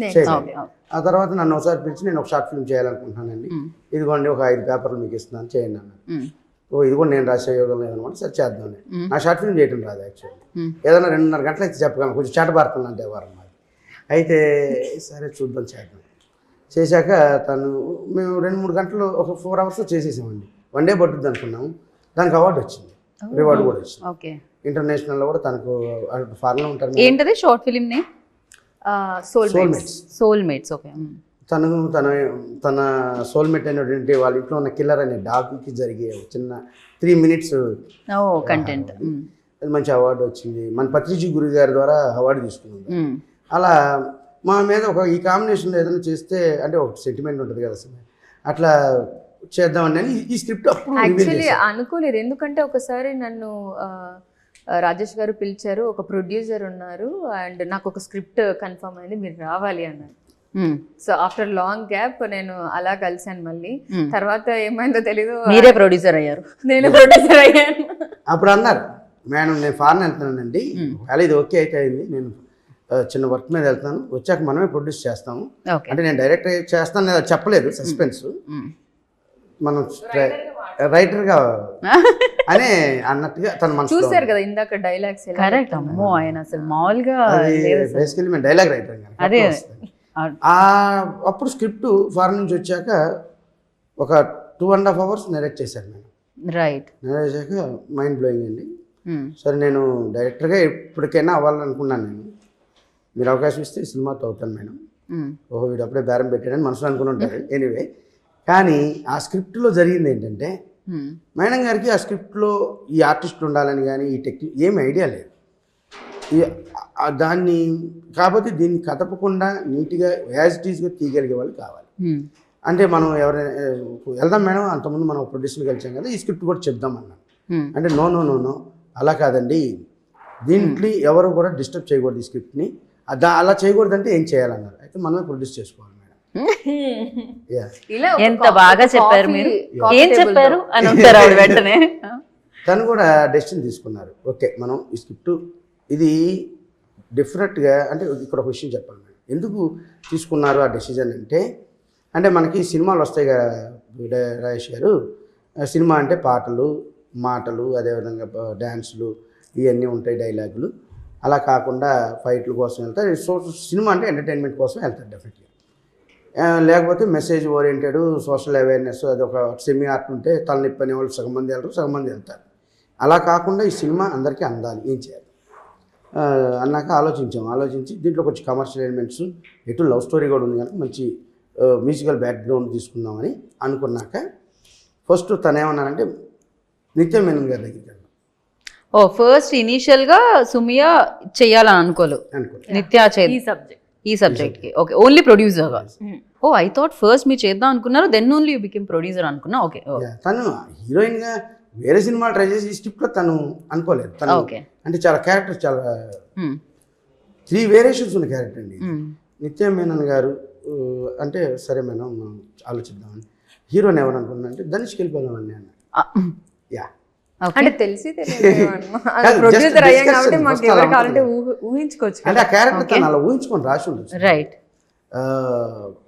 ఆ తర్వాత నన్ను ఒకసారి పిలిచి నేను ఒక షార్ట్ ఫిల్మ్ చేయాలనుకుంటున్నానండి, ఇదిగోండి ఒక 5 పేపర్లు మీకు ఇస్తున్నాను చేయండి అన్నాను. ఓ ఇది కూడా నేను రాసే యోగం లేదనమాట, సరే చేద్దాం. నా షార్ట్ ఫిల్మ్ చేయడం రాదు యాక్చువల్లీ, ఏదైనా 2.5 గంటలు అయితే చెప్పగలను, కొంచెం చాటబారుతుంది అంటే వారం. అయితే సరే చూద్దాం చేద్దాం. చేశాక మేము 2-3 గంటలు ఒక 4 hours చేసేసామండి. 1 day పట్టుద్ది అనుకున్నాము. దానికి అవార్డు వచ్చింది, రివార్డు కూడా వచ్చింది. ఓకే. ఇంటర్నేషనల్లో కూడా తనకు ఫారెన్లో ఉంటారు. ఏంటది short film name? Soulmates. Okay. తన సోల్మేట్ అనేటువంటి వాళ్ళ ఇంట్లో ఉన్న కిల్లర్ అనే డాగ్కి జరిగే చిన్న 3 minutes కంటెంట్, అది మంచి అవార్డు వచ్చింది. మన పత్రిజీ గురు గారి ద్వారా అవార్డు తీసుకున్నాం. అలా మా మీద ఈ కాంబినేషన్లో ఏదైనా చేస్తే అంటే ఒక సెంటిమెంట్ ఉంటుంది కదా సార్, అట్లా చేద్దామని ఈ స్క్రిప్ట్ అప్పుడు యాక్చువల్లీ అనుకోలేదు. ఎందుకంటే ఒకసారి నన్ను రాజేష్ గారు పిలిచారు, ఒక ప్రొడ్యూసర్ ఉన్నారు అండ్ నాకు ఒక స్క్రిప్ట్ కన్ఫర్మ్ అయింది, మీరు రావాలి అన్నారు. సో ఆఫ్టర్ లాంగ్ గ్యాప్ నేను అలా కలిసాను మళ్ళీ. తర్వాత ఏమైందో తెలీదు, మీరే ప్రొడ్యూసర్ అయ్యారు. నేను ప్రొడ్యూసర్ అయ్యాను. అప్పుడు అన్నారు, మేడం నేను ఫారెన్ వెళ్తున్నానండి, అలా ఇది ఓకే అయితే అయింది, నేను చిన్న వర్క్ మీద వెళ్తాను, వచ్చాక మనమే ప్రొడ్యూస్ చేస్తాము. అంటే నేను డైరెక్ట్ చేస్తాను లేదా చెప్పలేదు, సస్పెన్స్. మనం రైటర్గా అనే అన్నట్టుగా తన మనసు చూసారు కదా ఇందాక డైలాగ్స్. కరెక్ట్. అమ్మో ఆయన అసలు మామూలుగా బేసికలీ మేము డైలాగ్ రైటర్. అదే అప్పుడు స్క్రిప్ట్ ఫారెన్ నుంచి వచ్చాక ఒక 2.5 hours నెరేట్ చేశాను నేను. రైట్. నెరేట్ చేశాక మైండ్ బ్లోయింగ్ అండి. సరే నేను డైరెక్టర్గా ఎప్పటికైనా అవ్వాలనుకున్నాను. నేను మీరు అవకాశం ఇస్తే ఈ సినిమాతో అవుతాను మేడం. ఓహో వీడు అప్పుడే బేరం పెట్టాడని మనసులో అనుకుని ఉంటారు. ఎనీవే కానీ ఆ స్క్రిప్ట్లో జరిగింది ఏంటంటే మేడం గారికి ఆ స్క్రిప్ట్లో ఈ ఆర్టిస్ట్ ఉండాలని కానీ ఈ టెక్నిక్ ఏమి ఐడియా లేదు. దాన్ని కాకపోతే దీన్ని కదపకుండా నీట్గా యాజ్ ఇట్ ఈస్గా తీయగలిగే వాళ్ళు కావాలి. అంటే మనం ఎవరైనా వెళ్దాం మేడం, అంతకుముందు మనం ప్రొడ్యూసర్కి కలిసాం కదా, ఈ స్క్రిప్ట్ కూడా చెప్దాం అన్నాను. అంటే నో నో నో నో అలా కాదండి, దీంట్లో ఎవరు కూడా డిస్టర్బ్ చేయకూడదు ఈ స్క్రిప్ట్ని, అలా చేయకూడదంటే ఏం చేయాలన్నారు. అయితే మనమే ప్రొడ్యూస్ చేసుకోవాలి మేడం. ఎంత బాగా చెప్పారు మీరు, ఏం చెప్పారు అని ఉంటారు ఆవిడ వెంటనే. తను కూడా డెసిషన్ తీసుకున్నారు. ఓకే మనం ఈ స్క్రిప్ట్ ఇది డెఫినెట్గా, అంటే ఇక్కడ ఒక విషయం చెప్పాలి మేడం, ఎందుకు తీసుకున్నారు ఆ డెసిజన్ అంటే మనకి సినిమాలు వస్తాయి కదా రాజేష్ గారు, సినిమా అంటే పాటలు మాటలు అదేవిధంగా డ్యాన్సులు ఇవన్నీ ఉంటాయి, డైలాగులు. అలా కాకుండా ఫైట్ల కోసం వెళ్తారు. సో సినిమా అంటే ఎంటర్టైన్మెంట్ కోసం వెళ్తారు డెఫినెట్లీ. లేకపోతే మెసేజ్ ఓరియంటెడ్ సోషల్ అవేర్నెస్ అది ఒక సెమీ ఆర్ట్ ఉంటే తలనొప్పి అనే వాళ్ళు సగం మంది వెళ్తారు, సగం మంది వెళ్తారు. అలా కాకుండా ఈ సినిమా అందరికీ అందాలి, ఏం చేయాలి అన్నాక ఆలోచించి దీంట్లో కొంచెం కమర్షియల్ ఎలిమెంట్స్, ఎటు లవ్ స్టోరీ కూడా ఉంది కనుక మంచి మ్యూజికల్ బ్యాక్గ్రౌండ్ తీసుకుందామని అనుకున్నాక ఫస్ట్ తను ఏమన్నానంటే నిత్య మేనన్ గారి దగ్గరికి వెళ్ళాం. ఫస్ట్ ఇనీషియల్ గా సుమియా చెయ్యాలని అనుకోలేదు, నిత్య ఈ సబ్జెక్ట్ కి. ఓకే, ఓన్లీ ప్రొడ్యూసర్ గా. ఐ థాట్ ఫస్ట్ మీరు చేద్దాం అనుకున్నారు, then only you became producer అనుకున్నా. ఓకే, తను హీరోయిన్ గా వేరే సినిమా ట్రై చేసి ఈ స్క్రిప్ట్ లో తను అనుకోలేదు. తను అంటే చాలా క్యారెక్టర్, చాలా 3 వేరియేషన్స్ ఉన్న క్యారెక్టర్ అండి. నిత్య మేనన్ గారు అంటే సరే మేడం మనం ఆలోచిద్దామని. హీరోని ఎవరు అనుకున్నా అంటే ధనుష్కి వెళ్ళిపోదామని అన్న. అంటే తెలిసి ప్రొడ్యూసర్ అయ్యాం కాబట్టి మాకు ఎవరు కావాలంటే ఊహించుకోవచ్చు. అంటే ఆ క్యారెక్టర్ తను అలా ఊహించుకొని రాసి ఉండొచ్చు. రైట్.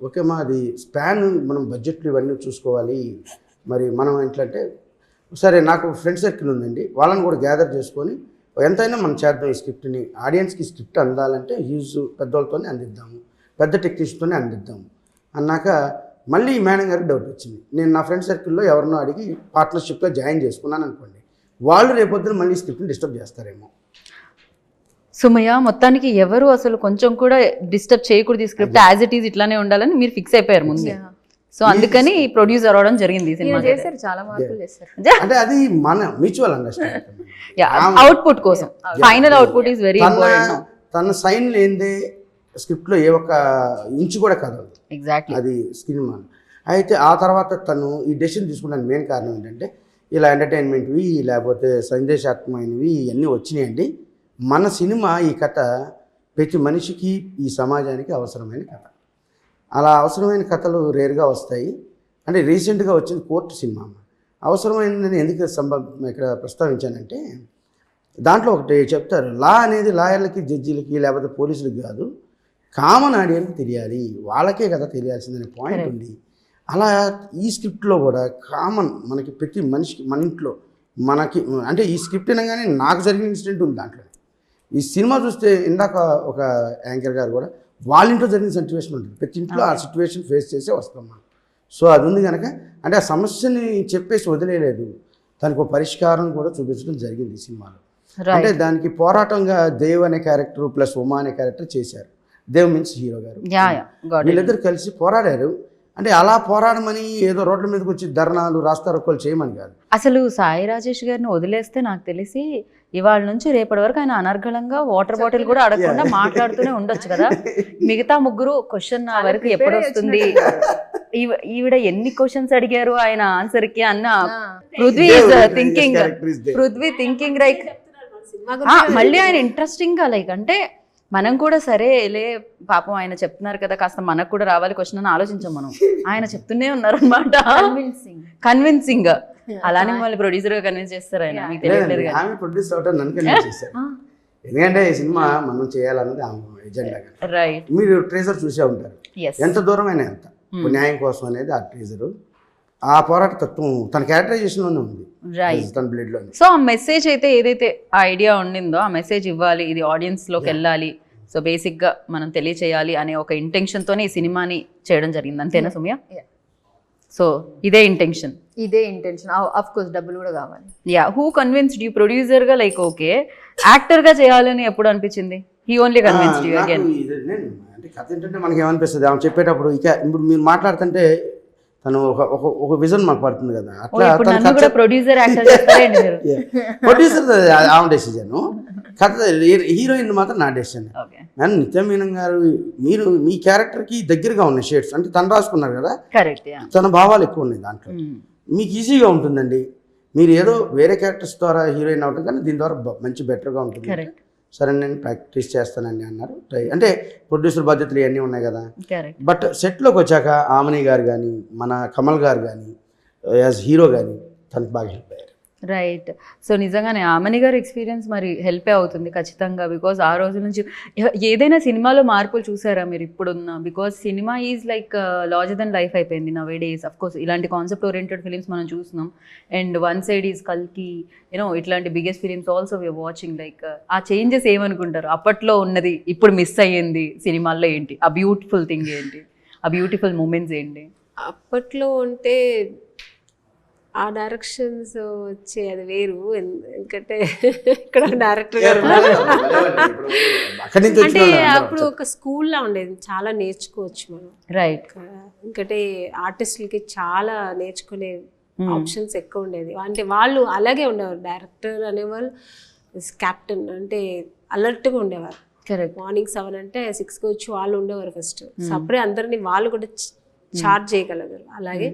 ఓకే మా అది స్పాన్ మనం బడ్జెట్లు ఇవన్నీ చూసుకోవాలి. మరి మనం ఏంటంటే సరే నాకు ఫ్రెండ్ సర్కిల్ ఉందండి, వాళ్ళని కూడా గ్యాదర్ చేసుకొని ఎంతైనా మనం చేద్దాం ఈ స్క్రిప్ట్ని, ఆడియన్స్కి స్క్రిప్ట్ అందాలంటే హ్యూజ్ పెద్దోళ్ళతోనే అందిద్దాము, పెద్ద టెక్నీషియన్తోనే అందిద్దాము అన్నాక మళ్ళీ మేడం గారికి డౌట్ వచ్చింది. నేను నా ఫ్రెండ్ సర్కిల్లో ఎవరినో అడిగి పార్ట్నర్షిప్లో జాయిన్ చేసుకున్నాను అనుకోండి, వాళ్ళు రేపొద్దున మళ్ళీ స్క్రిప్ట్ని డిస్టర్బ్ చేస్తారేమో. సుమయ్య మొత్తానికి ఎవరు అసలు కొంచెం కూడా డిస్టర్బ్ చేయకూడదు, ఈ స్క్రిప్ట్ యాజ్ ఇట్ ఈజ్ ఇట్లానే ఉండాలని మీరు ఫిక్స్ అయిపోయారు ముందే. సో అందుకని ప్రొడ్యూసర్ అవడం జరిగింది ఈ సినిమా. చేశారు, చాలా మార్పులు చేశారు. అంటే అది మన మ్యూచువల్ అండర్స్టాండింగ్, అవుట్పుట్ కోసం. Final output is very important. తన సైన్ లేనిదే స్క్రిప్ట్లో ఏ ఒక్క ఇంచు కూడా కదలదు. ఎగ్జాక్ట్లీ, అది సినిమా. అయితే ఆ తర్వాత తను ఈ డెసిషన్ తీసుకున్నాను మెయిన్ కారణం ఏంటంటే ఇలా ఎంటర్టైన్మెంట్వి లేకపోతే సందేశాత్మకమైనవి ఇవన్నీ వచ్చినాయండి. మన సినిమా ఈ కథ ప్రతి మనిషికి ఈ సమాజానికి అవసరమైన కథ. అలా అవసరమైన కథలు రేర్గా వస్తాయి. అంటే రీసెంట్గా వచ్చింది కోర్టు సినిమా. అవసరమైనదని ఎందుకు ఇక్కడ ప్రస్తావించానంటే దాంట్లో ఒకటి చెప్తారు, లా అనేది లాయర్లకి జడ్జీలకి లేకపోతే పోలీసులకి కాదు, కామన్ ఆడియన్కి తెలియాలి, వాళ్ళకే కదా తెలియాల్సిందనే పాయింట్ ఉంది. అలా ఈ స్క్రిప్ట్లో కూడా కామన్ మనకి ప్రతి మనిషికి మన ఇంట్లో మనకి అంటే ఈ స్క్రిప్ట్ అనగానే నాకు జరిగిన ఇన్సిడెంట్ ఉంది దాంట్లో. ఈ సినిమా చూస్తే ఇందాక ఒక యాంకర్ గారు కూడా వాళ్ళ ఇంట్లో జరిగిన సిచ్యువేషన్ ఉంటుంది, ప్రతి ఇంట్లో ఆ సిచ్యువేషన్ ఫేస్ చేసే వస్తాం మనం. సో అది ఉంది కనుక అంటే ఆ సమస్యని చెప్పేసి వదిలేయలేదు, దానికి ఒక పరిష్కారం కూడా చూపించడం జరిగింది ఈ సినిమాలో. అంటే దానికి పోరాటంగా దేవ్ అనే క్యారెక్టర్ ప్లస్ ఉమా అనే క్యారెక్టర్ చేశారు. దేవ్ మీన్స్ హీరో గారు, వీళ్ళిద్దరు కలిసి పోరాడారు. అంటే అలా పోరాడమని ఏదో రోడ్ల మీదకి వచ్చి ధర్నాలు రాస్తారోకోలు చేయమని కాదు. అసలు సాయి రాజేష్ గారిని వదిలేస్తే నాకు తెలిసి ఇవాళ నుంచి రేపటి వరకు ఆయన అనర్గళంగా వాటర్ బాటిల్ కూడా అడగకుండా మాట్లాడుతూనే ఉండొచ్చు కదా. మిగతా ముగ్గురు క్వశ్చన్ నా వరకు ఎప్పుడు వస్తుంది, ఈవిడ ఎన్ని క్వశ్చన్స్ అడిగారు ఆయన ఆన్సర్ కి అన్న పృథ్వీ థింకింగ్ లైక్ మళ్ళీ ఆయన ఇంట్రెస్టింగ్ గా లైక్ అంటే మనం కూడా సరే లే పాపం ఆయన చెప్తున్నారు కదా కాస్త మనకు కూడా రావాలి క్వశ్చన్ అని ఆలోచించాం మనం. ఆయన చెప్తూనే ఉన్నారు అనమాట, కన్విన్సింగ్ గా. అలానే మిమ్మల్ని ప్రొడ్యూసర్ గా కన్విన్స్ చేస్తారు ఆయన, మీకు తెలియట్లేదు కదా. ప్రొడ్యూసర్ అవటం నన్ను కన్విన్స్ చేశారు, ఎందుకంటే ఈ సినిమా మనం చేయాలన్నది ఎజెండా. రైట్, మీరు ట్రేజర్ చూసే ఉంటారు, ఎంత దూరమైనా ఎంత న్యాయం కోసం అనేది ఆ ట్రేజరు. ఆ పోరాట తత్వం తన క్యారెక్టరైజేషన్లోనే ఉంది, తన బ్లడ్లో. సో ఆ మెసేజ్ అయితే ఏదైతే ఆ ఐడియా ఉండిందో ఆ మెసేజ్ ఇవ్వాలి, ఇది ఆడియన్స్లోకి వెళ్ళాలి, సో బేసిక్గా మనం తెలియచేయాలి అనే ఒక ఇంటెన్షన్తోనే ఈ సినిమాని చేయడం జరిగింది, అంతేనా సుమ్య? సో ఇదే ఇంటెన్షన్ ఆఫ్ కోర్స్ డబ్బులు కూడా కావాలి. Yeah, who convinced you producer గా లైక్ ఓకే యాక్టర్ గా చేయాలని ఎప్పుడు అనిపించింది? He only convinced you again? అంటే కథ ఏంటంటే మనకి ఏమనిపిస్తుంది ఆమె చెప్పేటప్పుడు, ఇక ఇప్పుడు మీరు మాట్లాడుతుంటే తను ఒక విజన్ మాకు పడుతుంది కదా, ఓ, అట్లా ఇప్పుడు తను నన్ను కూడా ప్రొడ్యూసర్ యాక్టర్ చేస్తారండి మీరు. ప్రొడ్యూసర్ ఆమె డెసిజన్, కథ హీరోయిన్ మాత్రం నా డెసిజన్. ఓకే, కానీ నిత్య మీనన్ గారు మీరు మీ క్యారెక్టర్కి దగ్గరగా ఉన్నాయి షేడ్స్, అంటే తను రాసుకున్నారు కదా, కరెక్ట్. తన భావాలు ఎక్కువ ఉన్నాయి దాంట్లో, మీకు ఈజీగా ఉంటుందండి. మీరు ఏదో వేరే క్యారెక్టర్స్ ద్వారా హీరోయిన్ అవుతుంది, కానీ దీని ద్వారా మంచి బెటర్గా ఉంటుంది. కరెక్ట్. సరే నేను ప్రాక్టీస్ చేస్తానండి అన్నారు. అంటే ప్రొడ్యూసర్ బాధ్యతలు ఇవన్నీ ఉన్నాయి కదా. కరెక్ట్. బట్ సెట్లోకి వచ్చాక ఆమని గారు కానీ మన కమల్ గారు కానీ యాజ్ హీరో కానీ తనకు బాగా హెల్ప్ అయ్యారు. రైట్. సో నిజంగానే ఆమని గారి ఎక్స్పీరియన్స్ మరి హెల్పే అవుతుంది ఖచ్చితంగా. బికాజ్ ఆ రోజు నుంచి ఏదైనా సినిమాలో మార్పులు చూసారా మీరు ఇప్పుడున్న? Because cinema is like larger than life అయిపోయింది నవ్ డేస్. అఫ్ కోర్స్ ఇలాంటి కాన్సెప్ట్ ఓరియంటెడ్ ఫిలిమ్స్ మనం చూస్తున్నాం. అండ్ వన్ సైడ్ ఈజ్ కల్కి, యూనో ఇట్లాంటి biggest films also we're watching. Like ఆ చేంజెస్ ఏమనుకుంటారు? అప్పట్లో ఉన్నది ఇప్పుడు మిస్ అయ్యింది సినిమాల్లో ఏంటి? ఆ బ్యూటిఫుల్ థింగ్ ఏంటి? ఆ బ్యూటిఫుల్ మూమెంట్స్ ఏంటి? అప్పట్లో అంటే ఆ డైరెక్షన్స్ వచ్చే అది వేరు. ఎందుకంటే ఇక్కడ డైరెక్టర్ గారు అంటే అప్పుడు ఒక స్కూల్లా ఉండేది, చాలా నేర్చుకోవచ్చు మనం. రైట్. ఎందుకంటే ఆర్టిస్టులకి చాలా నేర్చుకునే ఆప్షన్స్ ఎక్కువ ఉండేది. అంటే వాళ్ళు అలాగే ఉండేవారు, డైరెక్టర్ అనేవాళ్ళు కెప్టెన్ అంటే అలర్ట్గా ఉండేవారు. కరెక్ట్. మార్నింగ్ 7 అంటే 6కి వచ్చి వాళ్ళు ఉండేవారు ఫస్ట్. సో అప్పుడే అందరినీ వాళ్ళు కూడా చార్జ్ చేయగలగారు. అలాగే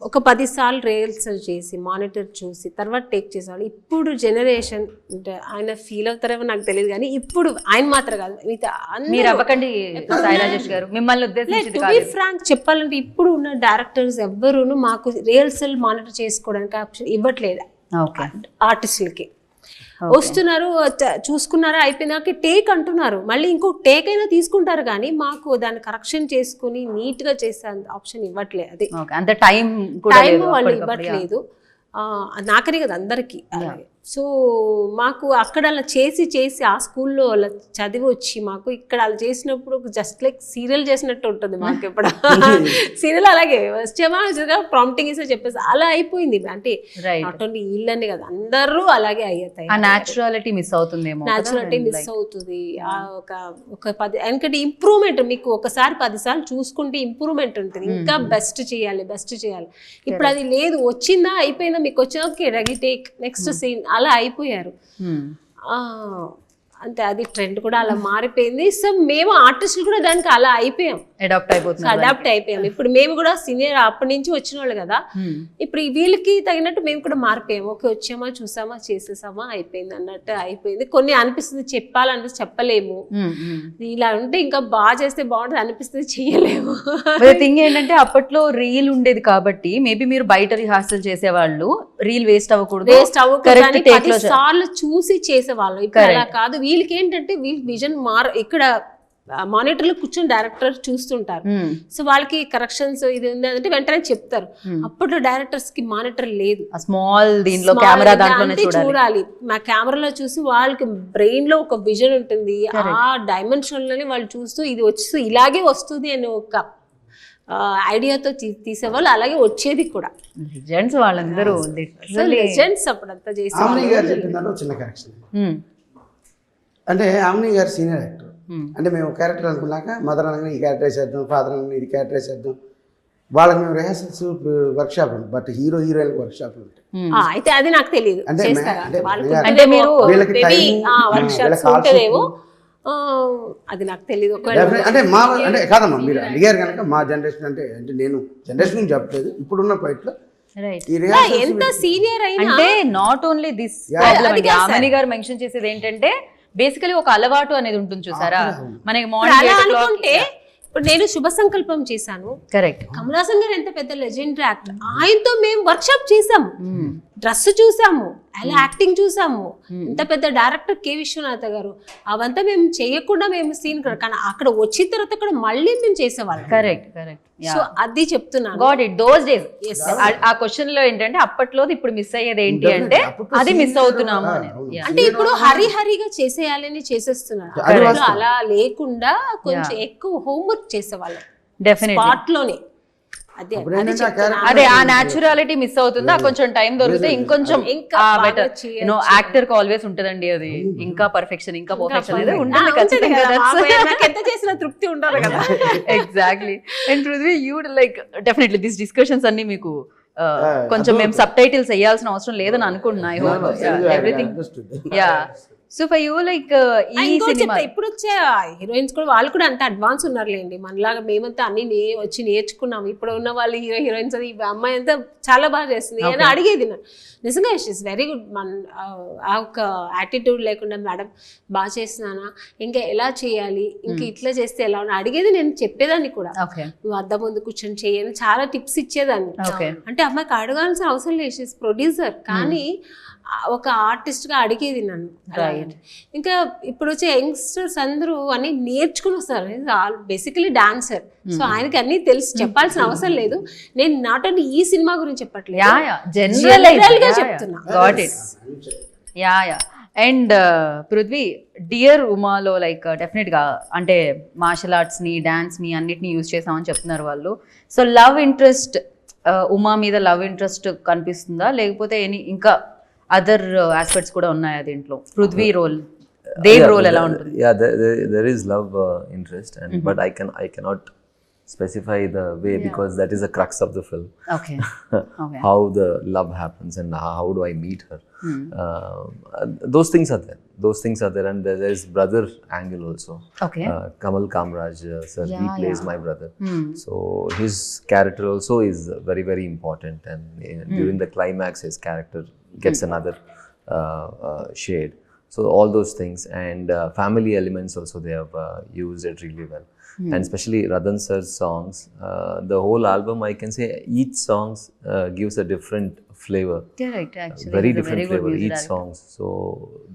ఒక 10 సార్లు రిహర్సల్ చేసి మానిటర్ చూసి తర్వాత టేక్ చేసేవాళ్ళు. ఇప్పుడు జనరేషన్ అంటే ఆయన ఫీల్ అవుతారేమో నాకు తెలియదు, కానీ ఇప్పుడు ఆయన మాత్రం కాదు, మీరు అవ్వకండి సాయి రాజేష్ గారు, మిమ్మల్ని ఉద్దేశించి టు బి ఫ్రాంక్ చెప్పాలంటే ఇప్పుడు ఉన్న డైరెక్టర్స్ ఎవ్వరూను మాకు రిహర్సల్ మానిటర్ చేసుకోవడానికి ఆప్షన్ ఇవ్వట్లేదు ఆర్టిస్టులకి. వస్తున్నారు, చూసుకున్నారా, అయిపోయినాక టేక్ అంటున్నారు, మళ్ళీ ఇంకో టేక్ అయినా తీసుకుంటారు, కానీ మాకు దాన్ని కరెక్షన్ చేసుకుని నీట్ గా చేసే ఆప్షన్ ఇవ్వట్లేదు. అది అంత టైం వాళ్ళు ఇవ్వట్లేదు. నాకనే కదా అందరికీ. సో మాకు అక్కడ అలా చేసి ఆ స్కూల్లో అలా చదివి వచ్చి మాకు ఇక్కడ అలా చేసినప్పుడు జస్ట్ లైక్ సీరియల్ చేసినట్టు ఉంటుంది మాకు. ఇప్పుడు సీరియల్ అలాగే వచ్చామా ప్రాంప్టింగ్ ఇస్తే చెప్పేసి అలా అయిపోయింది. అంటే నాట్ ఓన్లీ వీళ్ళని కదా, అందరూ అలాగే అయ్యాయి. న్యాచురాలిటీ మిస్ అవుతుందేమో. న్యాచురాలిటీ మిస్ అవుతుంది. ఒక 10 ఎందుకంటే ఇంప్రూవ్మెంట్ మీకు ఒకసారి 10 సార్లు చూసుకుంటే ఇంప్రూవ్మెంట్ ఉంటుంది. ఇంకా బెస్ట్ చేయాలి. ఇప్పుడు అది లేదు, వచ్చిందా అయిపోయిందా, మీకు వచ్చినా okay ready take next scene అలా అయిపోయారు. అంతే, అది ట్రెండ్ కూడా అలా మారిపోయింది. సో మేము ఆర్టిస్టులు కూడా దానికి అలా అయిపోయాం, అడాప్ట్ అయిపోయాం. ఇప్పుడు మేము కూడా సీనియర్ అప్పటి నుంచి వచ్చిన వాళ్ళు కదా, ఇప్పుడు వీళ్ళకి తగినట్టు మేము కూడా మారిపోయాం. ఓకే వచ్చామా, చూసామా, చేసేసామా, అయిపోయింది అన్నట్టు అయిపోయింది. కొన్ని అనిపిస్తుంది చెప్పాలనిపిస్తుంది, చెప్పలేము. ఇలా ఉంటే ఇంకా బాగా చేస్తే బాగుంటుంది అనిపిస్తుంది, చెయ్యలేము. థింగ్ ఏంటంటే అప్పట్లో రీల్ ఉండేది కాబట్టి మేబీ మీరు బయట రిహార్సల్ చేసేవాళ్ళు, రీల్ వేస్ట్ అవ్వకూడదు, సార్లు చూసి చేసేవాళ్ళు. ఇప్పుడు అలా కాదు. వీళ్ళకి ఏంటంటే వీళ్ళ విజన్ ఇక్కడ మానిటర్ లో కూర్చొని డైరెక్టర్ చూస్తుంటారు. సో వాళ్ళకి కరెక్షన్స్ ఇది ఉంది అంటే వెంటనే చెప్తారు. అప్పట్లో డైరెక్టర్స్ కి మానిటర్ లేదు, స్మాల్ దీంట్లో కెమెరా దాంట్లోనే చూడాలి. మా కెమెరాలో చూసి వాళ్ళకి బ్రెయిన్ లో ఒక విజన్ ఉంటుంది. ఆ డైమెన్షన్ లోనే వాళ్ళు చూస్తూ ఇది వచ్చి ఇలాగే వస్తుంది అని ఒక ఐడియాతో తీసేవాళ్ళు. అలాగే వచ్చేది కూడా. లెజెండ్స్ వాళ్ళందరూ, లెజెండ్స్ అప్పుడంతా చేసి. చిన్న కరెక్షన్ అంటే ఆమ్ని గారు సీనియర్ యాక్టర్. అంటే మేము క్యారెక్టర్ అనుకున్నాక మదర్ అనగా ఈ క్యారెక్టర్ చేద్దాం, ఫాదర్ అనగా ఇది క్యారెక్టర్ చేద్దాం. వాళ్ళకి మేము రిహార్సల్స్ వర్క్షాప్ ఉంది, బట్ హీరోయిన్ వర్క్షాప్లు ఉంటాయి. అయితే అది నాకు తెలియదు. అంటే మీరు అది నాకు తెలియదు. అంటే మా అంటే కాదమ్మా, మీరు అడిగారు కనుక మా జనరేషన్ అంటే నేను జనరేషన్ గురించి చెప్పలేదు, ఇప్పుడున్న పాయింట్లో ఎంత సీనియర్ అయినా అంటే నాట్ ఓన్లీ దిస్ ప్రాబ్లం అండి. ఆమని గారు మెన్షన్ చేసేది ఏంటంటే బేసికలీ ఒక అలవాటు అనేది ఉంటుంది చూసారా మనకి. మార్నింగ్ ఇప్పుడు నేను శుభ సంకల్పం చేశాను, కరెక్ట్. కమల్ హాసన్ గారు ఎంత పెద్ద లెజెండరీ యాక్టర్, ఆయనతో మేము వర్క్షాప్ చేసాము, డ్రెస్ చూసాము, అలా యాక్టింగ్ చూసాము. ఇంత పెద్ద డైరెక్టర్ కె విశ్వనాథ గారు, అవంతా మేము చేయకుండా మేము సీన్ కానీ అక్కడ వచ్చిన తర్వాత కూడా మళ్ళీ మేము చేసేవాళ్ళం. కరెక్ట్. సో అది చెప్తున్నాను. Got it. దోస్ డేస్ ఆ క్వశ్చన్ లో ఏంటంటే అప్పట్లో ఇప్పుడు మిస్ అయ్యేది ఏంటి అంటే అది మిస్ అవుతున్నాము అనేది. అంటే ఇప్పుడు హరిగా చేసేయాలని చేసేస్తున్నారు. అలా లేకుండా కొంచెం ఎక్కువ హోంవర్క్ చేసేవాళ్ళం డెఫినెట్లీ స్పాట్ లోనే. అదే అప్పుడు ఏంటంటే ఆ character అదే ఆ న్యాచురాలిటీ మిస్ అవుతుంది, ఆ కొంచెం టైం దొరికితే ఇంకొంచెం ఇంకా బాగా బెటర్ చేయొచ్చు. యాక్టర్ కి ఆల్వేస్ ఉంటదండి అది, ఇంకా పర్ఫెక్షన్ అనేది ఉంటుంది ఉంటుంది ఖచ్చితంగా. కదా, నాకు ఎంత చేసిన తృప్తి ఉండాలి కదా. Exactly. And Prithvi, you like definitely these discussions అన్ని మీకు కొంచెం మేము సబ్ టైటిల్స్ వేయాల్సిన అవసరం లేదని అనుకుంటున్నా. I hope everything. Yeah. So for you like ఈ ఇంకోటి సినిమా చెప్తా, ఇప్పుడు వచ్చే హీరోయిన్స్ కూడా వాళ్ళు కూడా అంత అడ్వాన్స్ ఉన్నారులేండి, మనలాగా మేమంతా అన్ని వచ్చి నేర్చుకున్నాం. ఇప్పుడు ఉన్న వాళ్ళు హీరోయిన్స్ అది అమ్మాయి అంతా చాలా బాగా చేస్తుంది అని అడిగేది నేను. నిజంగా షీస్ వెరీ గుడ్. మన ఆ ఒక యాటిట్యూడ్ లేకుండా మేడం బాగా చేస్తున్నానా, ఇంకా ఎలా చేయాలి, ఇంకా ఇట్లా చేస్తే ఎలా ఉన్నా అడిగేది. నేను చెప్పేదాన్ని కూడా, నువ్వు అద్దం ముందు కూర్చొని చేయని చాలా టిప్స్ ఇచ్చేదాన్ని. అంటే అమ్మాయికి అడగాల్సిన అవసరం లేదు, షీస్ ప్రొడ్యూసర్, కానీ ఒక ఆర్టిస్ట్ గా అడిగేది నన్ను. ఇంకా ఇప్పుడు వచ్చే యంగ్స్టర్స్ అందరూ అన్ని నేర్చుకుని వస్తారు, బేసికలీ డాన్సర్. సో ఆయనకి అన్ని తెలుసు, చెప్పాల్సిన అవసరం లేదు. నేను నాట్ ఓన్లీ ఈ సినిమా గురించి చెప్పట్లేదు, జనరల్ గా చెప్తున్నా. Got it. Yeah. And Prithvi, dear ఉమాలో లైక్ డెఫినెట్గా అంటే మార్షల్ ఆర్ట్స్ని, డాన్స్ని అన్నిటిని యూజ్ చేసామని చెప్తున్నారు వాళ్ళు. సో లవ్ ఇంట్రెస్ట్, ఉమా మీద లవ్ ఇంట్రెస్ట్ కనిపిస్తుందా, లేకపోతే ఇంకా అదర్ ఆస్పెక్ట్స్ కూడా ఉన్నాయా దీంట్లో? పృథ్వీ రోల్, దేవ్ రోల్ ఎలా ఉంటుంది? Yeah, there is love interest, and but I cannot specify the way because that is the crux of the film. Okay. How the love happens and how do I meet her. Those things are there, and there is brother angle also. Okay. Kamal Kamraj sir, he plays my brother. So his character also is very, very important, and during the climax his character gets another shade. So all those things, and family elements also they have used it really well. And especially Radhan sir's songs, the whole album, I can say each songs gives a different flavor. Correct, actually. Very different flavor each songs. So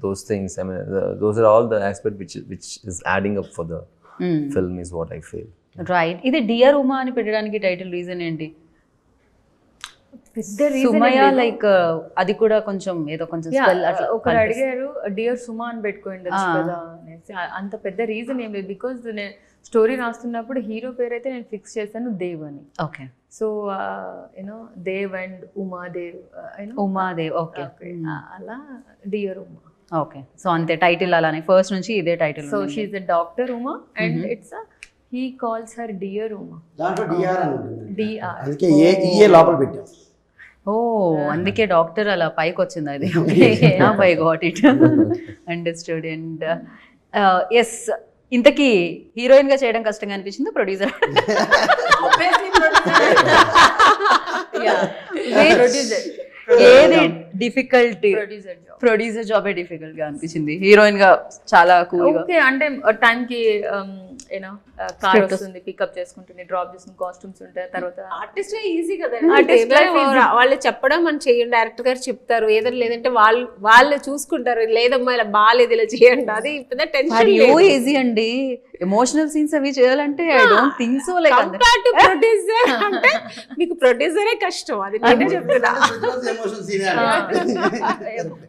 those things, I mean, those are all the aspects which is adding up for the film is what I feel. Right. ఇది dear Uma అని పెట్టడానికి title reason ఏంటి? Sumaya like అది కూడా కొంచెం ఏదో కొంచెం ఒకరు అడిగారు డియర్ సుమా అని పెట్టుకోండి కదా అనేసి. అంత పెద్ద రీజన్ ఏం లేదు, బికాజ్ నేను స్టోరీ రాస్తున్నప్పుడు హీరో పేరు అయితే నేను ఫిక్స్ చేశాను దేవ్ అని. Okay. So you know Dev and Umadev, Umadev. Okay. అలా డియర్ ఉమా. ఓకే. సో అంతే టైటిల్ అలానే ఫస్ట్ నుంచి ఇదే title. So she is the doctor Uma and it's he calls her dear Uma. దాంట్లో డిఆర్ అని ఉంటుంది, డిఆర్. అందుకే ఏ లోపల పెట్టాం. ఓ, అందుకే డాక్టర్ అలా పైకి వచ్చింది అది. I got it, understood. And yes, ఇంతకీ హీరోయిన్ గా చేయడం కష్టంగా అనిపించింది ప్రొడ్యూసర్? ఏది డిఫికల్టీ? ప్రొడ్యూసర్ జాబే డిఫికల్ట్ గా అనిపించింది, హీరోయిన్ గా చాలా కూల్ గా. ఓకే, అంటే టైం కి యూనో కార్ వస్తుంది, పికప్ చేసుకుంటుంది, డ్రాప్ చేసుకుని కాస్ట్యూమ్స్ ఉంటాయి. తర్వాత ఆర్టిస్ట్ ఈజీ కదా, వాళ్ళు చెప్పడం మనం చేయండి, డైరెక్టర్ గారు చెప్తారు ఏదైనా, లేదంటే వాళ్ళు చూసుకుంటారు, లేదమ్మా ఇలా బాగాలేదు ఇలా చేయండి, అది పెద్ద టెన్షన్. ఈజీ అండి, ఎమోషనల్ సీన్స్ అవి చేయాలంటే I don't think so. Like compare to producer అంటే మీకు ప్రొడ్యూసరే కష్టం, అది నేనే చెప్తున్నా.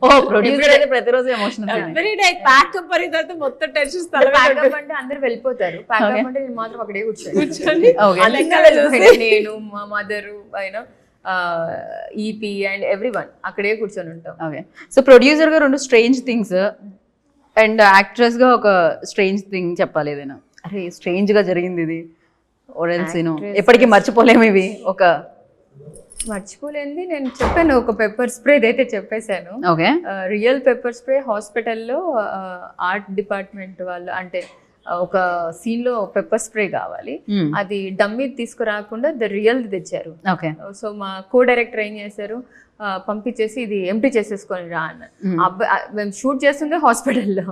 ఓ, ప్రొడ్యూసర్ అయితే ప్రతిరోజు ఎమోషనల్ ఎవ్రీ డే ప్యాకప్ అయిన తర్వాత మొత్తం టెన్షన్. ప్యాకప్ అంటే అందరు వెళ్ళిపోతారు, ప్యాకప్ అంటే నేను మాత్రం అక్కడే కూర్చొని నేను, మా mother, you know EP and everyone అక్కడే కూర్చొని ఉంటాం. ఓకే. సో ప్రొడ్యూసర్ గా రెండు స్ట్రేంజ్ థింగ్స్ అండ్ యాక్ట్రెస్ గా ఒక స్ట్రేంజ్ థింగ్ చెప్పాలి ఏదైనా. అరే స్ట్రేంజ్ గా జరిగింది ఇది, ఓరెల్స్ ఎప్పటికీ మర్చిపోలేము ఇవి. ఒక మర్చిపోలేంది నేను చెప్పాను, ఒక పెప్పర్ స్ప్రే అయితే చెప్పేశాను. ఓకే. రియల్ పెప్పర్ స్ప్రే హాస్పిటల్లో ఆర్ట్ డిపార్ట్మెంట్ వాళ్ళు, అంటే ఒక సీన్ లో పెప్పర్ స్ప్రే కావాలి, అది డమ్మీ తీసుకురాకుండా రియల్ తెచ్చారు. ఓకే. సో మా కో డైరెక్టర్ ఏం చేశారు, పంపించేసి ఇది ఎంప్టీ చేసేసుకొని రా అన్న. అబ్బాయి మేము షూట్ చేస్తుండే హాస్పిటల్లో,